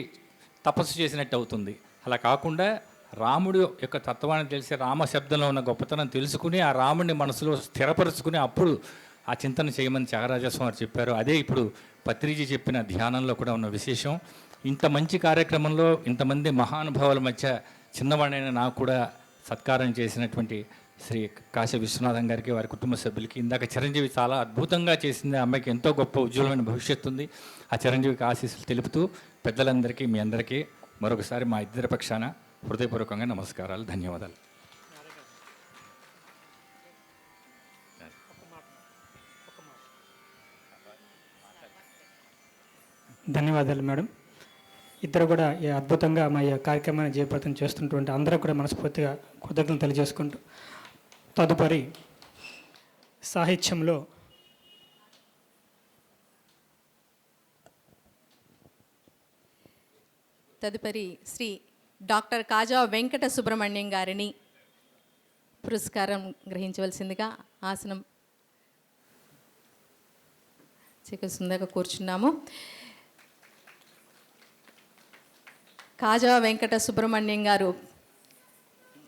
తపస్సు చేసినట్టు అవుతుంది. అలా కాకుండా రాముడు యొక్క తత్వాన్ని తెలిసి రామ శబ్దంలో ఉన్న గొప్పతనం తెలుసుకుని ఆ రాముడిని మనసులో స్థిరపరుచుకుని అప్పుడు ఆ చింతన చేయమని త్యాగరాజస్వామి వారు చెప్పారు. అదే ఇప్పుడు పత్రిజీ చెప్పిన ధ్యానంలో కూడా ఉన్న విశేషం. ఇంత మంచి కార్యక్రమంలో ఇంతమంది మహానుభావుల మధ్య చిన్నవాడైన నాకు కూడా సత్కారం చేసినటువంటి శ్రీ కాశీ విశ్వనాథం గారికి, వారి కుటుంబ సభ్యులకి, ఇందాక చిరంజీవి చాలా అద్భుతంగా చేసింది, అమ్మాయికి ఎంతో గొప్ప ఉజ్వలమైన భవిష్యత్తు ఉంది, ఆ చిరంజీవికి ఆశీస్సులు తెలుపుతూ పెద్దలందరికీ మీ అందరికీ మరొకసారి మా ఇద్దరి పక్షాన హృదయపూర్వకంగా నమస్కారాలు, ధన్యవాదాలు. ధన్యవాదాలు మేడం. ఇద్దరు కూడా ఈ అద్భుతంగా మా ఈ కార్యక్రమాన్ని జయప్రదం చేస్తున్నటువంటి అందరూ కూడా మనస్ఫూర్తిగా కృతజ్ఞతలు తెలియజేసుకుంటూ, తదుపరి సాహిత్యంలో తదుపరి శ్రీ డాక్టర్ కాజా వెంకట సుబ్రహ్మణ్యం గారిని పురస్కారం గ్రహించవలసిందిగా ఆసనం చికిత్సగా కూర్చున్నాము. కాజా వెంకట సుబ్రహ్మణ్యం గారు,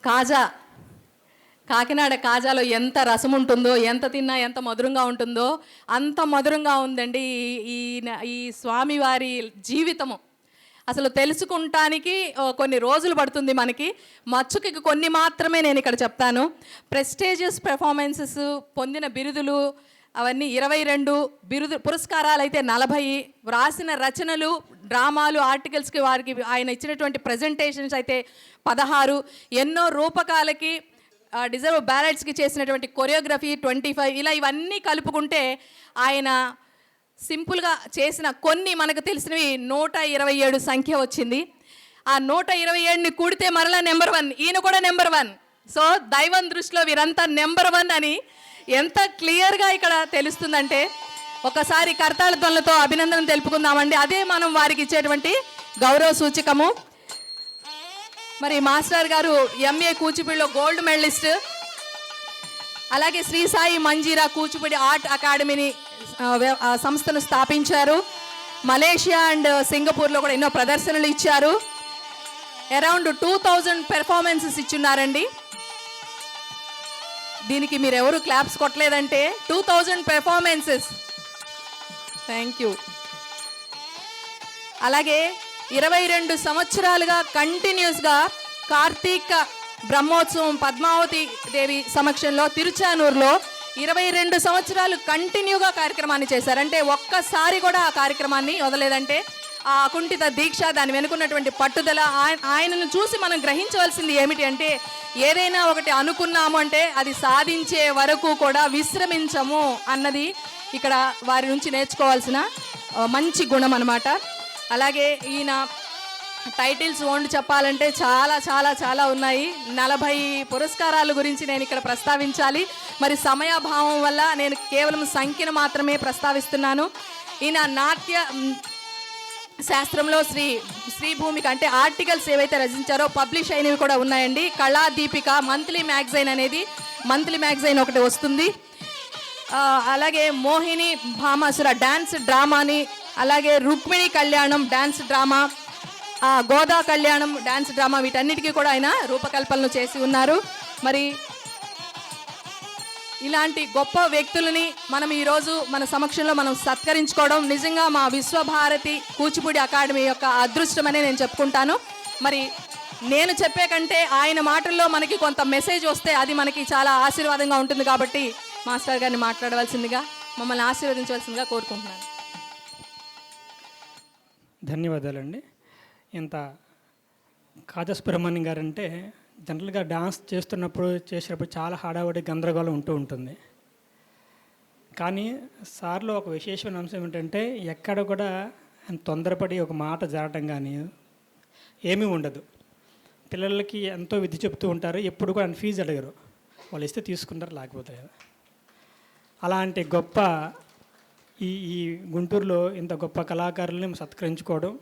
కాజా, కాకినాడ కాజాలో ఎంత రసం ఉంటుందో, ఎంత తిన్నా ఎంత మధురంగా ఉంటుందో అంత మధురంగా ఉందండి ఈ స్వామివారి జీవితము. అసలు తెలుసుకుంటానికి కొన్ని రోజులు పడుతుంది మనకి. మచ్చుకి కొన్ని మాత్రమే నేను ఇక్కడ చెప్తాను. ప్రెస్టీజియస్ పెర్ఫార్మెన్సెస్ పొందిన బిరుదులు అవన్నీ 22, పురస్కారాలు అయితే 40, వ్రాసిన రచనలు, డ్రామాలు, ఆర్టికల్స్కి వారికి ఆయన ఇచ్చినటువంటి ప్రజెంటేషన్స్ అయితే 16, ఎన్నో రూపకాలకి డిజర్వ్ బ్యాలెట్స్కి చేసినటువంటి కొరియోగ్రఫీ 25, ఇలా ఇవన్నీ కలుపుకుంటే ఆయన సింపుల్గా చేసిన కొన్ని మనకు తెలిసినవి 127 సంఖ్య వచ్చింది. ఆ 127ని కూడితే మరలా నెంబర్ 1, ఈయన కూడా నెంబర్ 1. సో దైవం దృష్టిలో వీరంతా నెంబర్ 1 అని ఎంత క్లియర్గా ఇక్కడ తెలుస్తుందంటే ఒకసారి కర్తాళ ధ్వనులతో అభినందన తెలుపుకుందామండి. అదే మనం వారికి ఇచ్చేటువంటి గౌరవ సూచకము. మరి మాస్టర్ గారు ఎంఏ కూచిపూడిలో గోల్డ్ మెడలిస్ట్, అలాగే శ్రీ సాయి మంజీరా కూచిపూడి ఆర్ట్ అకాడమీని సంస్థను స్థాపించారు. మలేషియా అండ్ సింగపూర్లో కూడా ఎన్నో ప్రదర్శనలు ఇచ్చారు. అరౌండ్ 2000 పెర్ఫార్మెన్సెస్ ఇచ్చున్నారండి. దీనికి మీరు ఎవరు క్లాప్స్ కొట్టలేదంటే 2000 పెర్ఫార్మెన్సెస్. Thank you. అలాగే 22 సంవత్సరాలుగా కంటిన్యూస్గా కార్తీక బ్రహ్మోత్సవం పద్మావతి దేవి సమక్షంలో తిరుచానూరులో 22 సంవత్సరాలు కంటిన్యూగా కార్యక్రమాన్ని చేశారంటే ఒక్కసారి కూడా ఆ కార్యక్రమాన్ని వదలేదంటే ఆ అకుంఠిత దీక్ష, దాని వెనుకున్నటువంటి పట్టుదల. ఆయనను చూసి మనం గ్రహించవలసింది ఏమిటి అంటే ఏదైనా ఒకటి అనుకున్నాము అంటే అది సాధించే వరకు కూడా విశ్రమించము అన్నది ఇక్కడ వారి నుంచి నేర్చుకోవాల్సిన మంచి గుణం అన్నమాట. అలాగే ఈయన టైటిల్స్ ఓన్డ్ చెప్పాలంటే చాలా చాలా చాలా ఉన్నాయి. 40 పురస్కారాల గురించి నేను ఇక్కడ ప్రస్తావించాలి. మరి సమయాభావం వల్ల నేను కేవలం సంఖ్యను మాత్రమే ప్రస్తావిస్తున్నాను. ఈయన నాట్య శాస్త్రంలో శ్రీ భూమిక అంటే ఆర్టికల్స్ ఏవైతే రచించారో పబ్లిష్ అయినవి కూడా ఉన్నాయండి. కళా దీపిక మంత్లీ మ్యాగజైన్ ఒకటి వస్తుంది. అలాగే మోహిని భామాసుర డ్యాన్స్ డ్రామాని, అలాగే రుక్మిణి కళ్యాణం డ్యాన్స్ డ్రామా, గోదా కళ్యాణం డ్యాన్స్ డ్రామా, వీటన్నిటికీ కూడా ఆయన రూపకల్పనలు చేసి ఉన్నారు. మరి ఇలాంటి గొప్ప వ్యక్తులని మనం ఈరోజు మన సమక్షంలో మనం సత్కరించుకోవడం నిజంగా మా విశ్వభారతి కూచిపూడి అకాడమీ యొక్క అదృష్టమని నేను చెప్పుకుంటాను. మరి నేను చెప్పే కంటే ఆయన మాటల్లో మనకి కొంత మెసేజ్ వస్తే అది మనకి చాలా ఆశీర్వాదంగా ఉంటుంది. కాబట్టి మాస్టర్ గారిని మాట్లాడవలసిందిగా, మమ్మల్ని ఆశీర్వదించవలసిందిగా కోరుకుంటున్నాను. ధన్యవాదాలండి. ఇంత కాజా సుబ్రహ్మణ్యం గారు అంటే జనరల్గా డాన్స్ చేసేటప్పుడు చాలా హడావుడి గందరగోళం ఉంటుంది. కానీ సార్లో ఒక విశేషమైన అంశం ఏంటంటే ఎక్కడ కూడా తొందరపడి ఒక మాట జరగటం కానీ ఏమీ ఉండదు. పిల్లలకి ఎంతో విధి చెప్తూ ఉంటారు, ఎప్పుడు కూడా ఫీజు అడగరు. వాళ్ళు ఇస్తే తీసుకుంటారు, లేకపోతే లేదు. అలాంటి గొప్ప ఈ గుంటూరులో ఇంత గొప్ప కళాకారుల్ని సత్కరించుకోవడం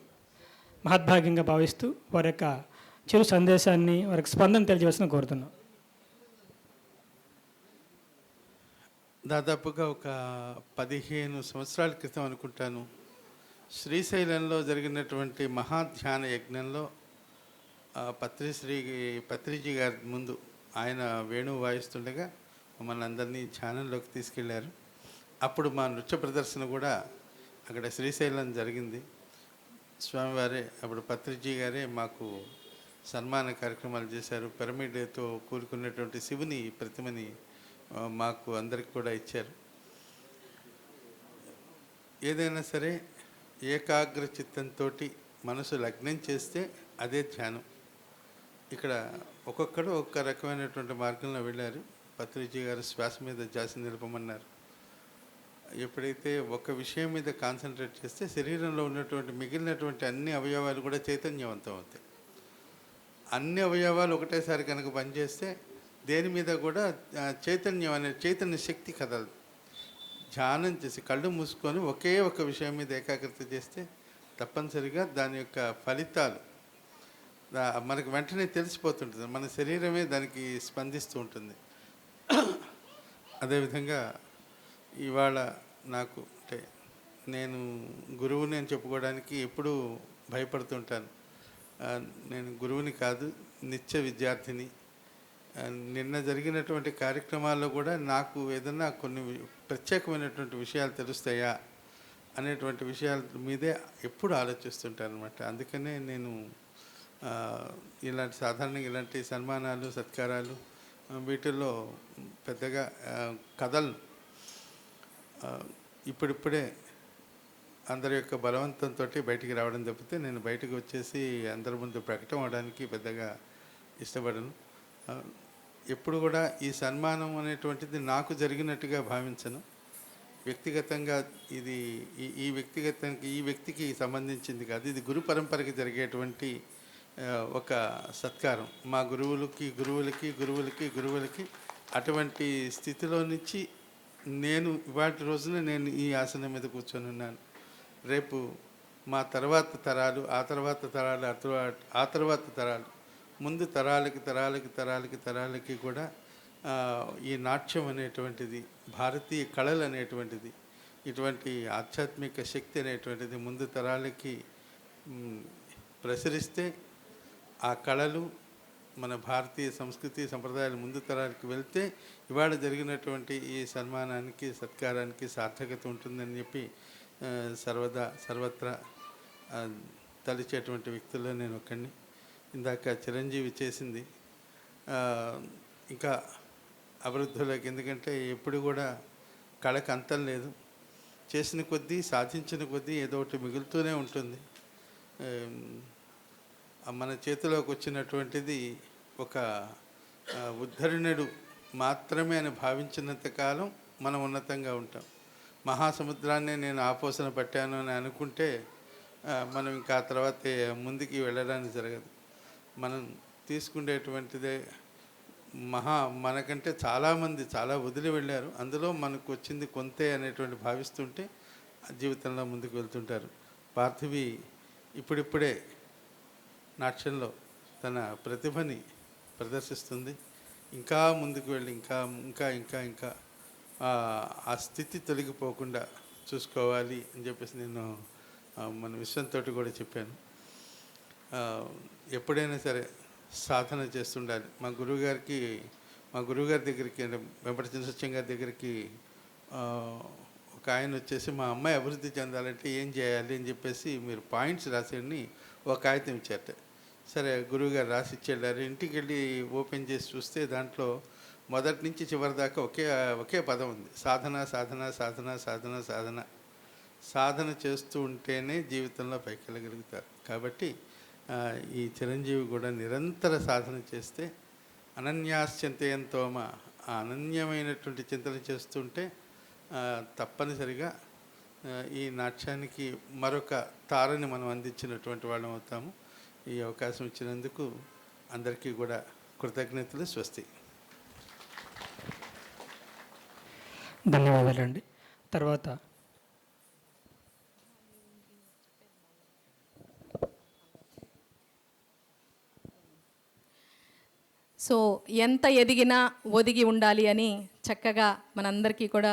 మహద్భాగ్యంగా భావిస్తూ వారి యొక్క చిరు సందేశాన్ని, వారికి స్పందన తెలియజేసిన కోరుతున్నాం. దాదాపుగా ఒక 15 సంవత్సరాల క్రితం అనుకుంటాను, శ్రీశైలంలో జరిగినటువంటి మహాధ్యాన యజ్ఞంలో పత్రిజీ గారి ముందు ఆయన వేణువు వాయిస్తుండగా మమ్మల్ని అందరినీ ధ్యానంలోకి తీసుకెళ్లారు. అప్పుడు మా నృత్య ప్రదర్శన కూడా అక్కడ శ్రీశైలం జరిగింది. స్వామివారే, అప్పుడు పత్రిజీ గారే మాకు సన్మాన కార్యక్రమాలు చేశారు. పిరమిడ్తో కూడుకున్నటువంటి శివుని ప్రతిమని మాకు అందరికి కూడా ఇచ్చారు. ఏదైనా సరే ఏకాగ్ర చిత్తంతో మనసు లగ్నం చేస్తే అదే ధ్యానం. ఇక్కడ ఒక్కొక్కడు ఒక్క రకమైనటువంటి మార్గంలో వెళ్ళారు. పత్రిజీ గారు శ్వాస మీద ధ్యాస నిలపమన్నారు. ఎప్పుడైతే ఒక విషయం మీద కాన్సన్ట్రేట్ చేస్తే శరీరంలో ఉన్నటువంటి మిగిలినటువంటి అన్ని అవయవాలు కూడా చైతన్యవంతం అవుతాయి. అన్ని అవయవాలు ఒకటేసారి కనుక పనిచేస్తే దేని మీద కూడా చైతన్య శక్తి కదలదు. ధ్యానం చేసి కళ్ళు మూసుకొని ఒకే ఒక విషయం మీద ఏకాగ్రత చేస్తే తప్పనిసరిగా దాని యొక్క ఫలితాలు మనకు వెంటనే తెలిసిపోతుంటుంది. మన శరీరమే దానికి స్పందిస్తూ ఉంటుంది. అదేవిధంగా ఇవాళ నాకు అంటే నేను గురువుని అని చెప్పుకోవడానికి ఎప్పుడూ భయపడుతుంటాను. నేను గురువుని కాదు, నిత్య విద్యార్థిని. నిన్న జరిగినటువంటి కార్యక్రమాల్లో కూడా నాకు ఏదన్నా కొన్ని ప్రత్యేకమైనటువంటి విషయాలు తెలుస్తాయా అనేటువంటి విషయాల మీదే ఎప్పుడు ఆలోచిస్తుంటాను అనమాట. అందుకనే నేను సాధారణంగా ఇలాంటి సన్మానాలు, సత్కారాలు వీటిల్లో పెద్దగా కథలు ఇప్పుడిప్పుడే అందరి యొక్క బలవంతంతో బయటికి రావడం తప్పితే నేను బయటకు వచ్చేసి అందరి ముందు ప్రకటన అవడానికి పెద్దగా ఇష్టపడను. ఎప్పుడు కూడా ఈ సన్మానం అనేటువంటిది నాకు జరిగినట్టుగా భావించను. వ్యక్తిగతంగా ఇది ఈ వ్యక్తికి సంబంధించింది కాదు. ఇది గురు పరంపరకి జరిగేటువంటి ఒక సత్కారం. మా గురువులకి అటువంటి స్థితిలో నుంచి నేను ఇవాటి రోజున నేను ఈ ఆసనం మీద కూర్చొని ఉన్నాను. రేపు మా తర్వాత తరాలు, ఆ తర్వాత తరాలు ముందు తరాలకి కూడా ఈ నాట్యం అనేటువంటిది, భారతీయ కళలు అనేటువంటిది, ఇటువంటి ఆధ్యాత్మిక శక్తి అనేటువంటిది ముందు తరాలకి ప్రసరిస్తే ఆ కళలు, మన భారతీయ సంస్కృతి సంప్రదాయాలు ముందు తరాలకి వెళ్తే ఇవాళ జరిగినటువంటి ఈ సన్మానానికి, సత్కారానికి సార్థకత ఉంటుందని చెప్పి సర్వత్రా తలిచేటువంటి వ్యక్తుల్లో నేను ఒకడిని. ఇందాక చిరంజీవి చేసింది ఇంకా అభివృద్ధిలోకి, ఎందుకంటే ఎప్పుడు కూడా కళకు అంతం లేదు. చేసిన కొద్దీ, సాధించిన కొద్దీ ఏదో ఒకటి మిగులుతూనే ఉంటుంది. మన చేతిలోకి వచ్చినటువంటిది ఒక ఉద్ధరణుడు మాత్రమే అని భావించినంతకాలం మనం ఉన్నతంగా ఉంటాం. మహాసముద్రాన్ని నేను ఆపోసన పట్టాను అని అనుకుంటే మనం ఇంకా ఆ తర్వాత ముందుకి వెళ్ళడానికి జరగదు. మనం తీసుకునేటువంటిదే మనకంటే చాలామంది చాలా వదిలి వెళ్ళారు, అందులో మనకు వచ్చింది కొంతే అనేటువంటి భావిస్తుంటే జీవితంలో ముందుకు వెళ్తుంటారు. పార్థివి ఇప్పుడిప్పుడే నాట్యంలో తన ప్రతిభని ప్రదర్శిస్తుంది. ఇంకా ముందుకు వెళ్ళి ఇంకా ఇంకా ఇంకా ఇంకా ఆ స్థితి తొలగిపోకుండా చూసుకోవాలి అని చెప్పేసి నేను మన విశ్వంతో కూడా చెప్పాను. ఎప్పుడైనా సరే సాధన చేస్తుండాలి. మా గురువుగారి దగ్గరికి, అంటే వెంపటి చిన్నసత్యం గారి దగ్గరికి ఒక ఆయన వచ్చేసి, మా అమ్మాయి అభివృద్ధి చెందాలంటే ఏం చేయాలి అని చెప్పేసి మీరు పాయింట్స్ రాసేయండి ఒక కాగితం ఇచ్చారట. సరే, గురువుగారు రాసి ఇచ్చేళ్ళారు. ఇంటికి వెళ్ళి ఓపెన్ చేసి చూస్తే దాంట్లో మొదటి నుంచి చివరి దాకా ఒకే పదం ఉంది: సాధన సాధన సాధన సాధన సాధన. సాధన చేస్తూ ఉంటేనే జీవితంలో పైకి వెళ్ళగలుగుతారు. కాబట్టి ఈ చిరంజీవి కూడా నిరంతర సాధన చేస్తే అనన్యాశ్చింతయంతోమ, ఆ అనన్యమైనటువంటి చింతన చేస్తుంటే తప్పనిసరిగా ఈ నాట్యానికి మరొక తారని మనం అందించినటువంటి వాళ్ళం అవుతాము. ఈ అవకాశం ఇచ్చినందుకు అందరికీ కూడా కృతజ్ఞతలు. స్వస్తి. ధన్యవాదాలండి. తర్వాత సో ఎంత ఎదిగినా ఒదిగి ఉండాలి అని చక్కగా మనందరికీ కూడా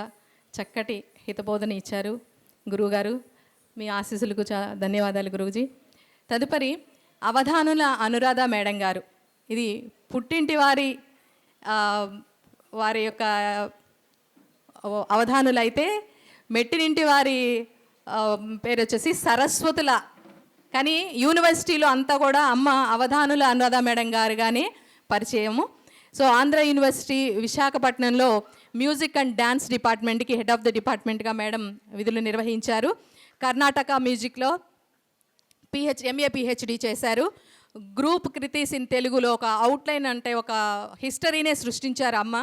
చక్కటి హితబోధన ఇచ్చారు గురువుగారు. మీ ఆశీస్సులకు ధన్యవాదాలు గురువుజీ. తదుపరి అవధానుల అనురాధ మేడం గారు. ఇది పుట్టింటి వారి యొక్క అవధానులైతే మెట్టినింటి వారి పేరు వచ్చేసి సరస్వతుల. కానీ యూనివర్సిటీలో అంతా కూడా అమ్మ అవధానుల అనురాధ మేడం గారు కానీ పరిచయము. సో ఆంధ్ర యూనివర్సిటీ విశాఖపట్నంలో మ్యూజిక్ అండ్ డ్యాన్స్ డిపార్ట్మెంట్కి హెడ్ ఆఫ్ ద డిపార్ట్మెంట్గా మేడం విధులు నిర్వహించారు. కర్ణాటక మ్యూజిక్లో ఎంఏ పిహెచ్డి చేశారు. గ్రూప్ క్రితిస్ ఇన్ తెలుగులో ఒక అవుట్లైన్ అంటే ఒక హిస్టరీనే సృష్టించారు అమ్మ.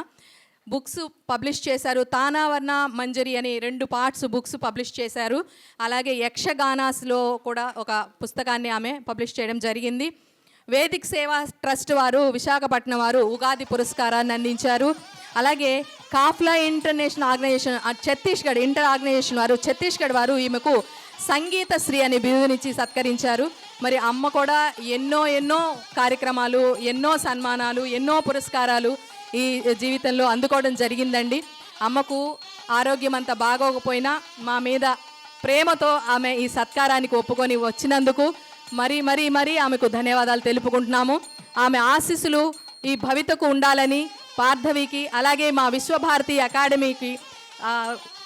బుక్స్ పబ్లిష్ చేశారు. తానావర్ణ మంజరి అని 2 పార్ట్స్ బుక్స్ పబ్లిష్ చేశారు. అలాగే యక్షగానాస్లో కూడా ఒక పుస్తకాన్ని ఆమె పబ్లిష్ చేయడం జరిగింది. వేదిక్ సేవా ట్రస్ట్ వారు విశాఖపట్నం వారు ఉగాది పురస్కారాన్ని అందించారు. అలాగే కాఫ్లా international organisation Chhattisgarh inter organisation వారు ఛత్తీస్గఢ్ వారు ఈమెకు సంగీత శ్రీ అనే బిరుదునిచ్చి సత్కరించారు. మరి అమ్మ కూడా ఎన్నో కార్యక్రమాలు, ఎన్నో సన్మానాలు, ఎన్నో పురస్కారాలు ఈ జీవితంలో అందుకోవడం జరిగిందండి. అమ్మకు ఆరోగ్యం అంత బాగోకపోయినా మా మీద ప్రేమతో ఆమె ఈ సత్కారానికి ఒప్పుకొని వచ్చినందుకు మరీ ఆమెకు ధన్యవాదాలు తెలుపుకుంటున్నాము. ఆమె ఆశీస్సులు ఈ భవితకు ఉండాలని పార్థవికి, అలాగే మా విశ్వభారతి అకాడమీకి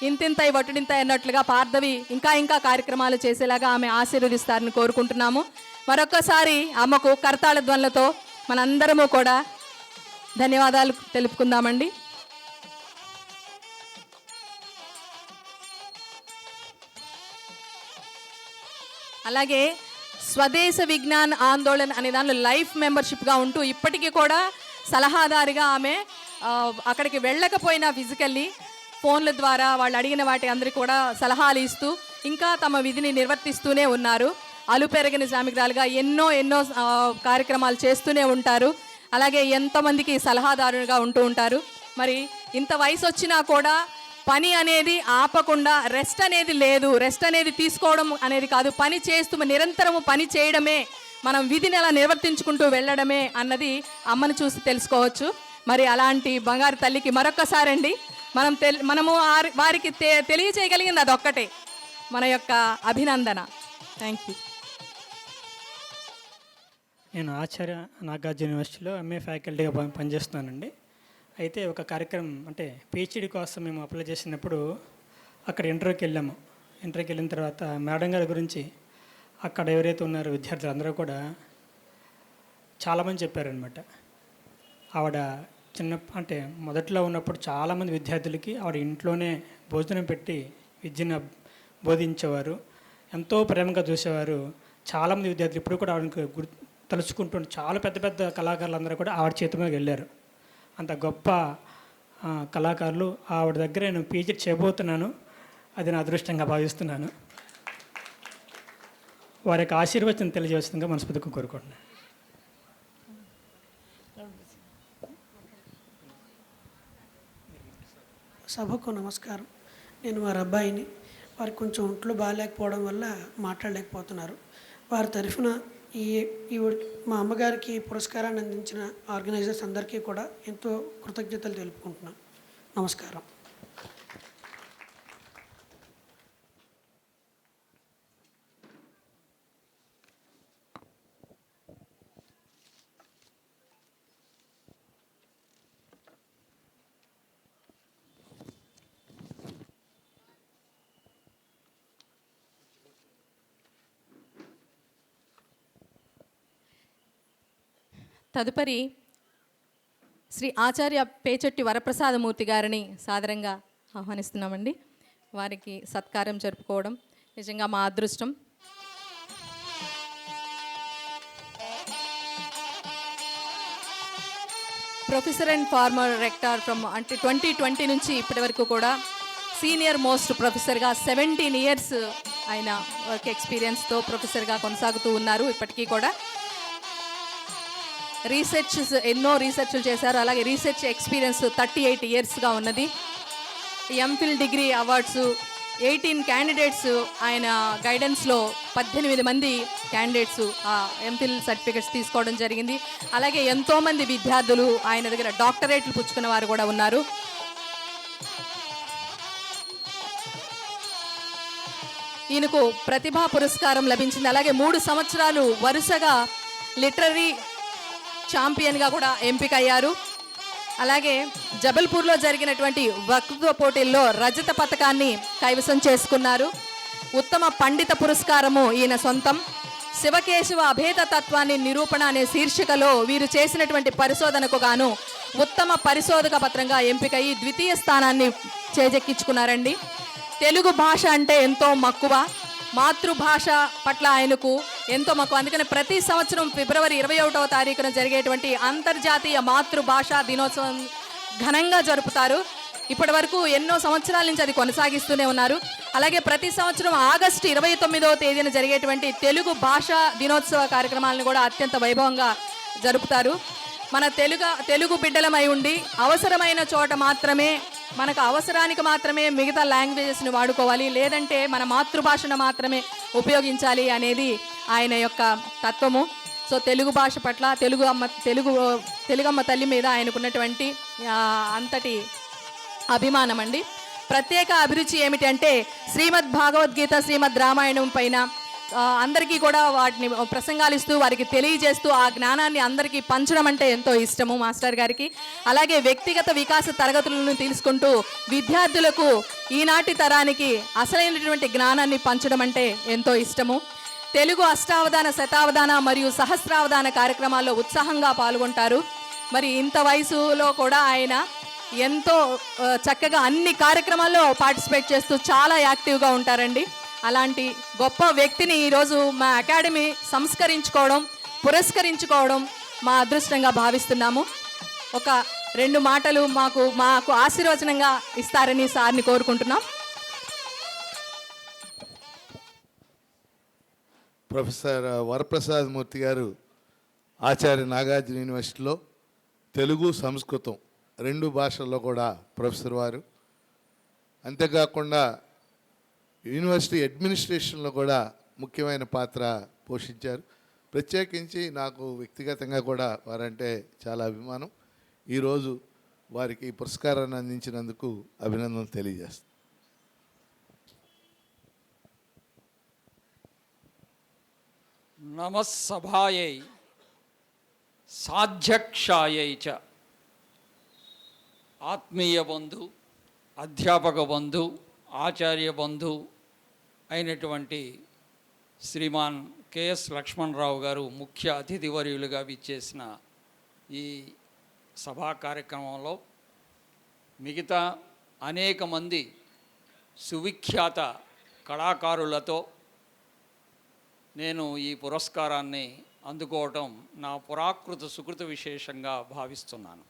ఇంతింతై వటుడింతై అన్నట్లుగా పార్థవి ఇంకా కార్యక్రమాలు చేసేలాగా ఆమె ఆశీర్వదిస్తారని కోరుకుంటున్నాము. మరొక్కసారి అమ్మకు కర్తాళ ధ్వనులతో మనందరము కూడా ధన్యవాదాలు తెలుపుకుందామండి. అలాగే స్వదేశ విజ్ఞాన్ ఆందోళన్ అనే దానిలో లైఫ్ మెంబర్షిప్గా ఉంటూ ఇప్పటికీ కూడా సలహాదారిగా ఆమె అక్కడికి వెళ్ళకపోయినా ఫిజికల్లీ ఫోన్ల ద్వారా వాళ్ళు అడిగిన వాటి అందరికీ కూడా సలహాలు ఇస్తూ ఇంకా తమ విధిని నిర్వర్తిస్తూనే ఉన్నారు. అలుపెరగని శ్రామికురాలుగా ఎన్నో కార్యక్రమాలు చేస్తూనే ఉంటారు. అలాగే ఎంతోమందికి సలహాదారుగా ఉంటూ ఉంటారు. మరి ఇంత వయసు వచ్చినా కూడా పని అనేది ఆపకుండా రెస్ట్ అనేది లేదు. రెస్ట్ అనేది తీసుకోవడం అనేది కాదు, పని చేస్తూ నిరంతరము పని చేయడమే, మనం విధిని అలా నిర్వర్తించుకుంటూ వెళ్ళడమే అన్నది అమ్మను చూసి తెలుసుకోవచ్చు. మరి అలాంటి బంగారు తల్లికి మరొక్కసారండి మనము వారికి తెలియచేయగలిగింది అదొక్కటే మన యొక్క అభినందన. Thank you. నేను ఆచార్య నాగార్జున యూనివర్సిటీలో ఎంఏ ఫ్యాకల్టీగా పనిచేస్తున్నానండి. అయితే ఒక కార్యక్రమం అంటే పిహెచ్డి కోసం మేము అప్లై చేసినప్పుడు అక్కడ ఇంటర్వ్యూకి వెళ్ళాము. ఇంటర్వ్యూకి వెళ్ళిన తర్వాత మేడం గారి గురించి అక్కడ ఎవరైతే ఉన్నారో విద్యార్థులు అందరూ కూడా చాలామంది చెప్పారనమాట. ఆవిడ అంటే మొదట్లో ఉన్నప్పుడు చాలామంది విద్యార్థులకి ఆవిడ ఇంట్లోనే భోజనం పెట్టి విద్యను బోధించేవారు, ఎంతో ప్రేమగా చూసేవారు. చాలామంది విద్యార్థులు ఇప్పుడు కూడా ఆవిడకి తలుచుకుంటూ చాలా పెద్ద కళాకారులు అందరూ కూడా ఆవిడ చేతి మీద వెళ్ళారు. అంత గొప్ప కళాకారులు ఆవిడ దగ్గర నేను పిహెచ్డి చేయబోతున్నాను. అది నా అదృష్టంగా భావిస్తున్నాను. వారి యొక్క ఆశీర్వచనం తెలియజేస్తుందిగా మనస్ఫూర్తిగా కోరుకుంటున్నాను. సభకు నమస్కారం. నేను వారి అబ్బాయిని. వారికి కొంచెం ఒంట్లో బాగాలేకపోవడం వల్ల మాట్లాడలేకపోతున్నారు. వారి తరఫున మా అమ్మగారికి పురస్కారాన్ని అందించిన ఆర్గనైజర్స్ అందరికీ కూడా ఎంతో కృతజ్ఞతలు తెలుపుకుంటున్నాను. నమస్కారం. తదుపరి శ్రీ ఆచార్య పేచెట్టి వరప్రసాదమూర్తి గారిని సాదరంగా ఆహ్వానిస్తున్నామండి. వారికి సత్కారం జరుపుకోవడం నిజంగా మా అదృష్టం. Professor and former rector from అంటే 2020 నుంచి ఇప్పటి వరకు కూడా సీనియర్ మోస్ట్ ప్రొఫెసర్గా 17 ఇయర్స్ ఆయన వర్క్ ఎక్స్పీరియన్స్తో ప్రొఫెసర్గా కొనసాగుతూ ఉన్నారు. ఇప్పటికీ కూడా ఎన్నో రీసెర్చ్లు చేశారు. అలాగే రీసెర్చ్ ఎక్స్పీరియన్స్ 38 ఇయర్స్గా ఉన్నది. ఎంఫిల్ డిగ్రీ అవార్డ్స్ 18 క్యాండిడేట్స్ ఆయన గైడెన్స్లో 18 మంది క్యాండిడేట్స్ ఆ ఎంఫిల్ సర్టిఫికెట్స్ తీసుకోవడం జరిగింది. అలాగే ఎంతోమంది విద్యార్థులు ఆయన దగ్గర డాక్టరేట్లు పుచ్చుకున్న వారు కూడా ఉన్నారు. ఈయనకు ప్రతిభా పురస్కారం లభించింది. అలాగే 3 సంవత్సరాలు వరుసగా లిటరరీ ఛాంపియన్గా కూడా ఎంపికయ్యారు. అలాగే జబల్పూర్లో జరిగినటువంటి వక్తృత్వ పోటీల్లో రజత పథకాన్ని కైవసం చేసుకున్నారు. ఉత్తమ పండిత పురస్కారము ఈయన సొంతం. శివకేశవ అభేద తత్వాన్ని నిరూపణ అనే శీర్షికలో వీరు చేసినటువంటి పరిశోధనకు గాను ఉత్తమ పరిశోధక పత్రంగా ఎంపికయి ద్వితీయ స్థానాన్ని చేజెక్కించుకున్నారండి. తెలుగు భాష అంటే ఎంతో మక్కువ, మాతృభాష పట్ల ఆయనకు ఎంతో మక్కువ. అందుకని ప్రతి సంవత్సరం ఫిబ్రవరి 21వ తారీఖున జరిగేటువంటి అంతర్జాతీయ మాతృభాషా దినోత్సవం ఘనంగా జరుపుతారు. ఇప్పటి వరకు ఎన్నో సంవత్సరాల నుంచి అది కొనసాగిస్తూనే ఉన్నారు. అలాగే ప్రతి సంవత్సరం ఆగస్టు 29వ తేదీన జరిగేటువంటి తెలుగు భాషా దినోత్సవ కార్యక్రమాలను కూడా అత్యంత వైభవంగా జరుపుతారు. మన తెలుగు బిడ్డలమై ఉండి అవసరమైన చోట మాత్రమే, మనకు అవసరానికి మాత్రమే మిగతా లాంగ్వేజెస్ని వాడుకోవాలి, లేదంటే మన మాతృభాషను మాత్రమే ఉపయోగించాలి అనేది ఆయన యొక్క తత్వము. సో తెలుగు భాష పట్ల తెలుగమ్మ తల్లి మీద ఆయనకున్నటువంటి అంతటి అభిమానం అండి. ప్రత్యేక అభిరుచి ఏమిటంటే శ్రీమద్ భగవద్గీత, శ్రీమద్ రామాయణం పైన అందరికీ కూడా వాటిని ప్రసంగాలు ఇస్తూ వారికి తెలియజేస్తూ ఆ జ్ఞానాన్ని అందరికీ పంచడం అంటే ఎంతో ఇష్టము మాస్టర్ గారికి. అలాగే వ్యక్తిగత వికాస తరగతులను తీసుకుంటూ విద్యార్థులకు ఈనాటి తరానికి అసలైనటువంటి జ్ఞానాన్ని పంచడం అంటే ఎంతో ఇష్టము. తెలుగు అష్టావధాన, శతావధాన మరియు సహస్రావధాన కార్యక్రమాల్లో ఉత్సాహంగా పాల్గొంటారు. మరి ఇంత వయసులో కూడా ఆయన ఎంతో చక్కగా అన్ని కార్యక్రమాల్లో పార్టిసిపేట్ చేస్తూ చాలా యాక్టివ్గా ఉంటారండి. అలాంటి గొప్ప వ్యక్తిని ఈరోజు మా అకాడమీ సంస్కరించుకోవడం, పురస్కరించుకోవడం మా అదృష్టంగా భావిస్తున్నాము. ఒక 2 మాటలు మాకు ఆశీర్వచనంగా ఇస్తారని సార్ని కోరుకుంటున్నాం. ప్రొఫెసర్ వరప్రసాద్ మూర్తి గారు ఆచార్య నాగార్జున యూనివర్సిటీలో తెలుగు, సంస్కృతం 2 భాషల్లో కూడా ప్రొఫెసర్ వారు. అంతేకాకుండా యూనివర్సిటీ అడ్మినిస్ట్రేషన్లో కూడా ముఖ్యమైన పాత్ర పోషించారు. ప్రత్యేకించి నాకు వ్యక్తిగతంగా కూడా వారంటే చాలా అభిమానం. ఈరోజు వారికి ఈ పురస్కారాన్ని అందించినందుకు అభినందనలు తెలియజేస్తాను. నమస్సభాయై సాధ్యక్షాయై చ ఆత్మీయ బంధు, అధ్యాపక బంధు, ఆచార్య బంధు అయినటువంటి శ్రీమాన్ కెఎస్ లక్ష్మణరావు గారు ముఖ్య అతిథివర్యులుగా విచ్చేసిన ఈ సభా కార్యక్రమంలో మిగతా అనేక మంది సువిఖ్యాత కళాకారులతో నేను ఈ పురస్కారాన్ని అందుకోవటం నా పురాకృత సుకృత విశేషంగా భావిస్తున్నాను.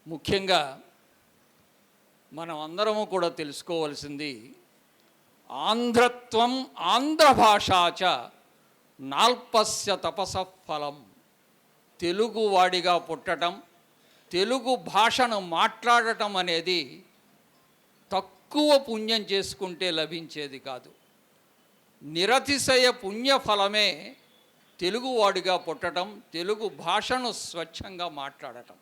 ముఖ్యంగా మనం అందరము కూడా తెలుసుకోవాల్సింది ఆంధ్రత్వం ఆంధ్ర భాషాచ నాల్పస్య తపస ఫలం. తెలుగువాడిగా పుట్టడం, తెలుగు భాషను మాట్లాడటం అనేది తక్కువ పుణ్యం చేసుకుంటే లభించేది కాదు. నిరతిశయ పుణ్యఫలమే తెలుగువాడిగా పుట్టడం, తెలుగు భాషను స్వచ్ఛంగా మాట్లాడటం.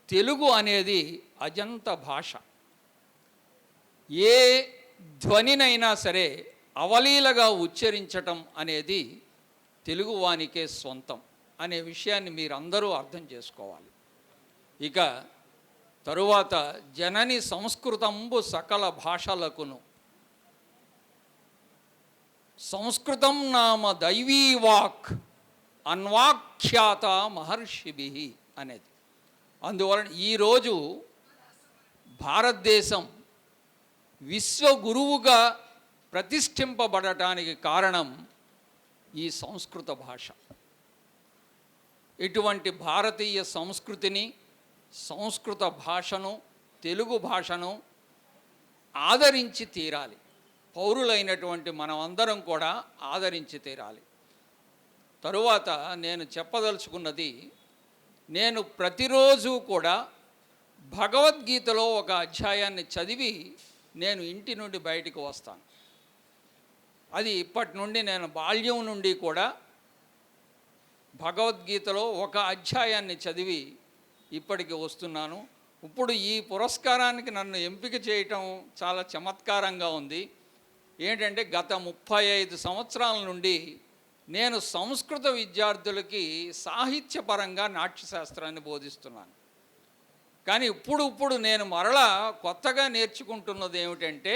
తెలుగు అనేది అజంత భాష. ఏ ధ్వనినైనా సరే అవలీలగా ఉచ్చరించటం అనేది తెలుగువానికే సొంతం అనే విషయాన్ని మీరందరూ అర్థం చేసుకోవాలి. ఇక తరువాత జనని సంస్కృతంబు సకల భాషలకును, సంస్కృతం నామ దైవీవాక్ అన్వాఖ్యాత మహర్షిభి అనేది. అందువలన ఈరోజు భారతదేశం విశ్వగురువుగా ప్రతిష్ఠింపబడటానికి కారణం ఈ సంస్కృత భాష. ఇటువంటి భారతీయ సంస్కృతిని, సంస్కృత భాషను, తెలుగు భాషను ఆదరించి తీరాలి. పౌరులైనటువంటి మనమందరం కూడా ఆదరించి తీరాలి. తరువాత నేను చెప్పదలుచుకున్నది, నేను ప్రతిరోజు కూడా భగవద్గీతలో ఒక అధ్యాయాన్ని చదివి నేను ఇంటి నుండి బయటికి వస్తాను. అది ఇప్పటి నుండి నేను బాల్యం నుండి కూడా భగవద్గీతలో ఒక అధ్యాయాన్ని చదివి ఇప్పటికి వస్తున్నాను. ఇప్పుడు ఈ పురస్కారానికి నన్ను ఎంపిక చేయటం చాలా చమత్కారంగా ఉంది. ఏంటంటే గత 35 సంవత్సరాల నుండి నేను సంస్కృత విద్యార్థులకి సాహిత్యపరంగా నాట్యశాస్త్రాన్ని బోధిస్తున్నాను. కానీ ఇప్పుడు నేను మరలా కొత్తగా నేర్చుకుంటున్నది ఏమిటంటే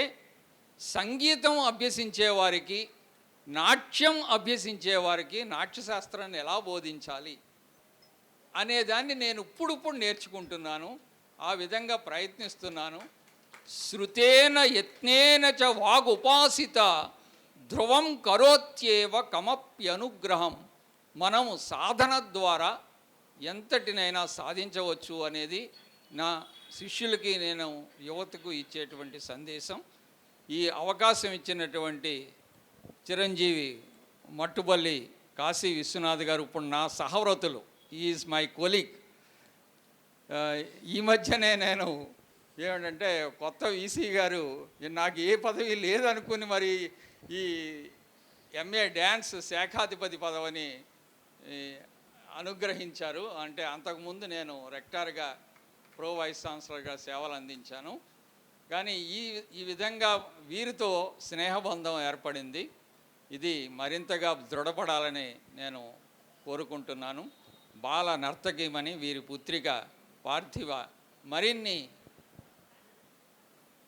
సంగీతం అభ్యసించే వారికి, నాట్యం అభ్యసించే వారికి నాట్యశాస్త్రాన్ని ఎలా బోధించాలి అనేదాన్ని నేను ఇప్పుడు నేర్చుకుంటున్నాను. ఆ విధంగా ప్రయత్నిస్తున్నాను. శృతేన యత్నేన చ వాగుపాసిత ధ్రువం కరోత్యేవ కమప్యనుగ్రహం. మనము సాధన ద్వారా ఎంతటినైనా సాధించవచ్చు అనేది నా శిష్యులకి నేను యువతకు ఇచ్చేటువంటి సందేశం. ఈ అవకాశం ఇచ్చినటువంటి చిరంజీవి మట్టుబల్లి కాశీ విశ్వనాథ్ గారు, ఇప్పుడు నా సహవ్రతులు, ఈజ్ మై కొలీగ్. ఈ మధ్యనే నేను ఏమిటంటే కొత్త వీసీ గారు నాకు ఏ పదవి లేదనుకుని మరి ఈ ఎంఏ డ్యాన్స్ శాఖాధిపతి పదవిని అనుగ్రహించారు. అంటే అంతకుముందు నేను రెక్టార్గా ప్రో వైస్ ఛాన్సలర్గా సేవలు అందించాను. కానీ ఈ విధంగా వీరితో స్నేహబంధం ఏర్పడింది. ఇది మరింతగా దృఢపడాలని నేను కోరుకుంటున్నాను. బాల నర్తకిమని వీరి పుత్రిక పార్థివ మరిన్ని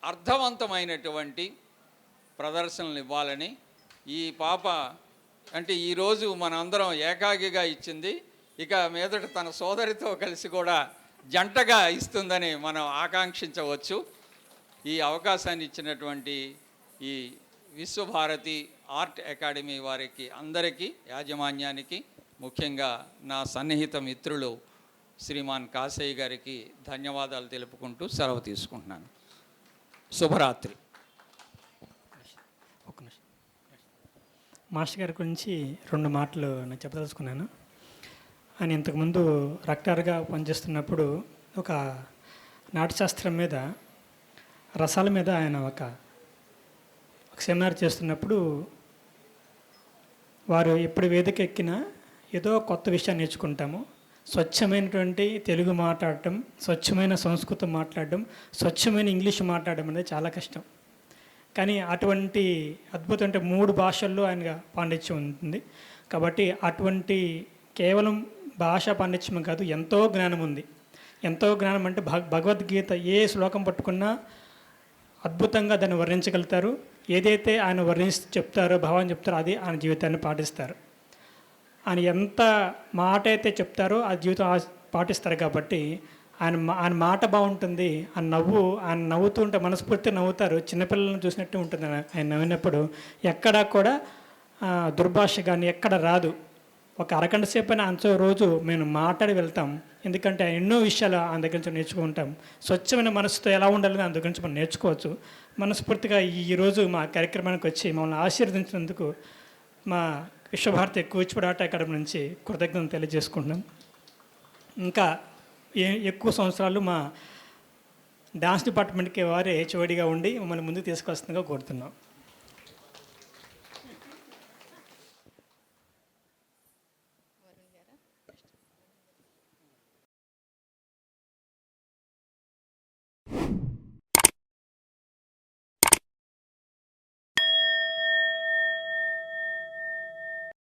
అర్థవంతమైనటువంటి ప్రదర్శనలు ఇవ్వాలని, ఈ పాప అంటే ఈరోజు మనందరం ఏకాకిగా ఇచ్చింది, ఇక మీదట తన సోదరితో కలిసి కూడా జంటగా ఇస్తుందని మనం ఆకాంక్షించవచ్చు. ఈ అవకాశాన్ని ఇచ్చినటువంటి ఈ విశ్వభారతి ఆర్ట్ అకాడమీ వారికి అందరికీ, యాజమాన్యానికి, ముఖ్యంగా నా సన్నిహిత మిత్రులు శ్రీమాన్ కాశయ్య గారికి ధన్యవాదాలు తెలుపుకుంటూ సెలవు తీసుకుంటున్నాను. శుభరాత్రి. మాస్టర్ గారి గురించి 2 మాటలు నేను చెప్పదలుచుకున్నాను. ఆయన ఇంతకుముందు రెక్టార్గా పనిచేస్తున్నప్పుడు ఒక నాట్యశాస్త్రం మీద, రసాల మీద ఆయన ఒక సెమినార్ చేస్తున్నప్పుడు వారు ఎప్పుడు వేదిక ఎక్కినా ఏదో కొత్త విషయాన్ని నేర్చుకుంటాము. స్వచ్ఛమైనటువంటి తెలుగు మాట్లాడటం, స్వచ్ఛమైన సంస్కృతం మాట్లాడడం, స్వచ్ఛమైన ఇంగ్లీష్ మాట్లాడడం అనేది చాలా కష్టం. కానీ అటువంటి అద్భుతం అంటే 3 భాషల్లో ఆయన పాండిత్యం ఉంటుంది. కాబట్టి అటువంటి కేవలం భాషా పాండిత్యం కాదు, ఎంతో జ్ఞానం ఉంది. ఎంతో జ్ఞానం అంటే భగవద్గీత ఏ శ్లోకం పట్టుకున్నా అద్భుతంగా దాన్ని వర్ణించగలుగుతారు. ఏదైతే ఆయన వర్ణిస్తూ చెప్తారో, భావాన్ని చెప్తారో అది ఆయన జీవితాన్ని పాటిస్తారు. ఆయన ఎంత మాట అయితే చెప్తారో ఆ జీవితం పాటిస్తారు. కాబట్టి ఆయన మాట బాగుంటుంది. ఆయన నవ్వుతుంటే మనస్ఫూర్తిగా నవ్వుతారు. చిన్నపిల్లలను చూసినట్టు ఉంటుంది ఆయన నవ్వినప్పుడు. ఎక్కడా కూడా దుర్భాష కానీ ఎక్కడ రాదు. ఒక అరగంట సేపు అయినా రోజు మేము మాట్లాడి వెళ్తాం. ఎందుకంటే ఎన్నో విషయాలు ఆయన దగ్గర నుంచి నేర్చుకుంటాం. స్వచ్ఛమైన మనసుతో ఎలా ఉండాలని ఆయన దగ్గర నుంచి మనం నేర్చుకోవచ్చు. మనస్ఫూర్తిగా ఈరోజు మా కార్యక్రమానికి వచ్చి మమ్మల్ని ఆశీర్వదించినందుకు మా విశ్వభారతి కూచిపూడి ఆర్ట్ అకాడమీ నుంచి కృతజ్ఞతలు తెలియజేసుకుంటున్నాం. ఇంకా ఎక్కువ సంవత్సరాలు మా డాన్స్ డిపార్ట్మెంట్కి వారే హెచ్ఓడిగా ఉండి మమ్మల్ని ముందుకు తీసుకొస్తుందిగా కోరుతున్నాం.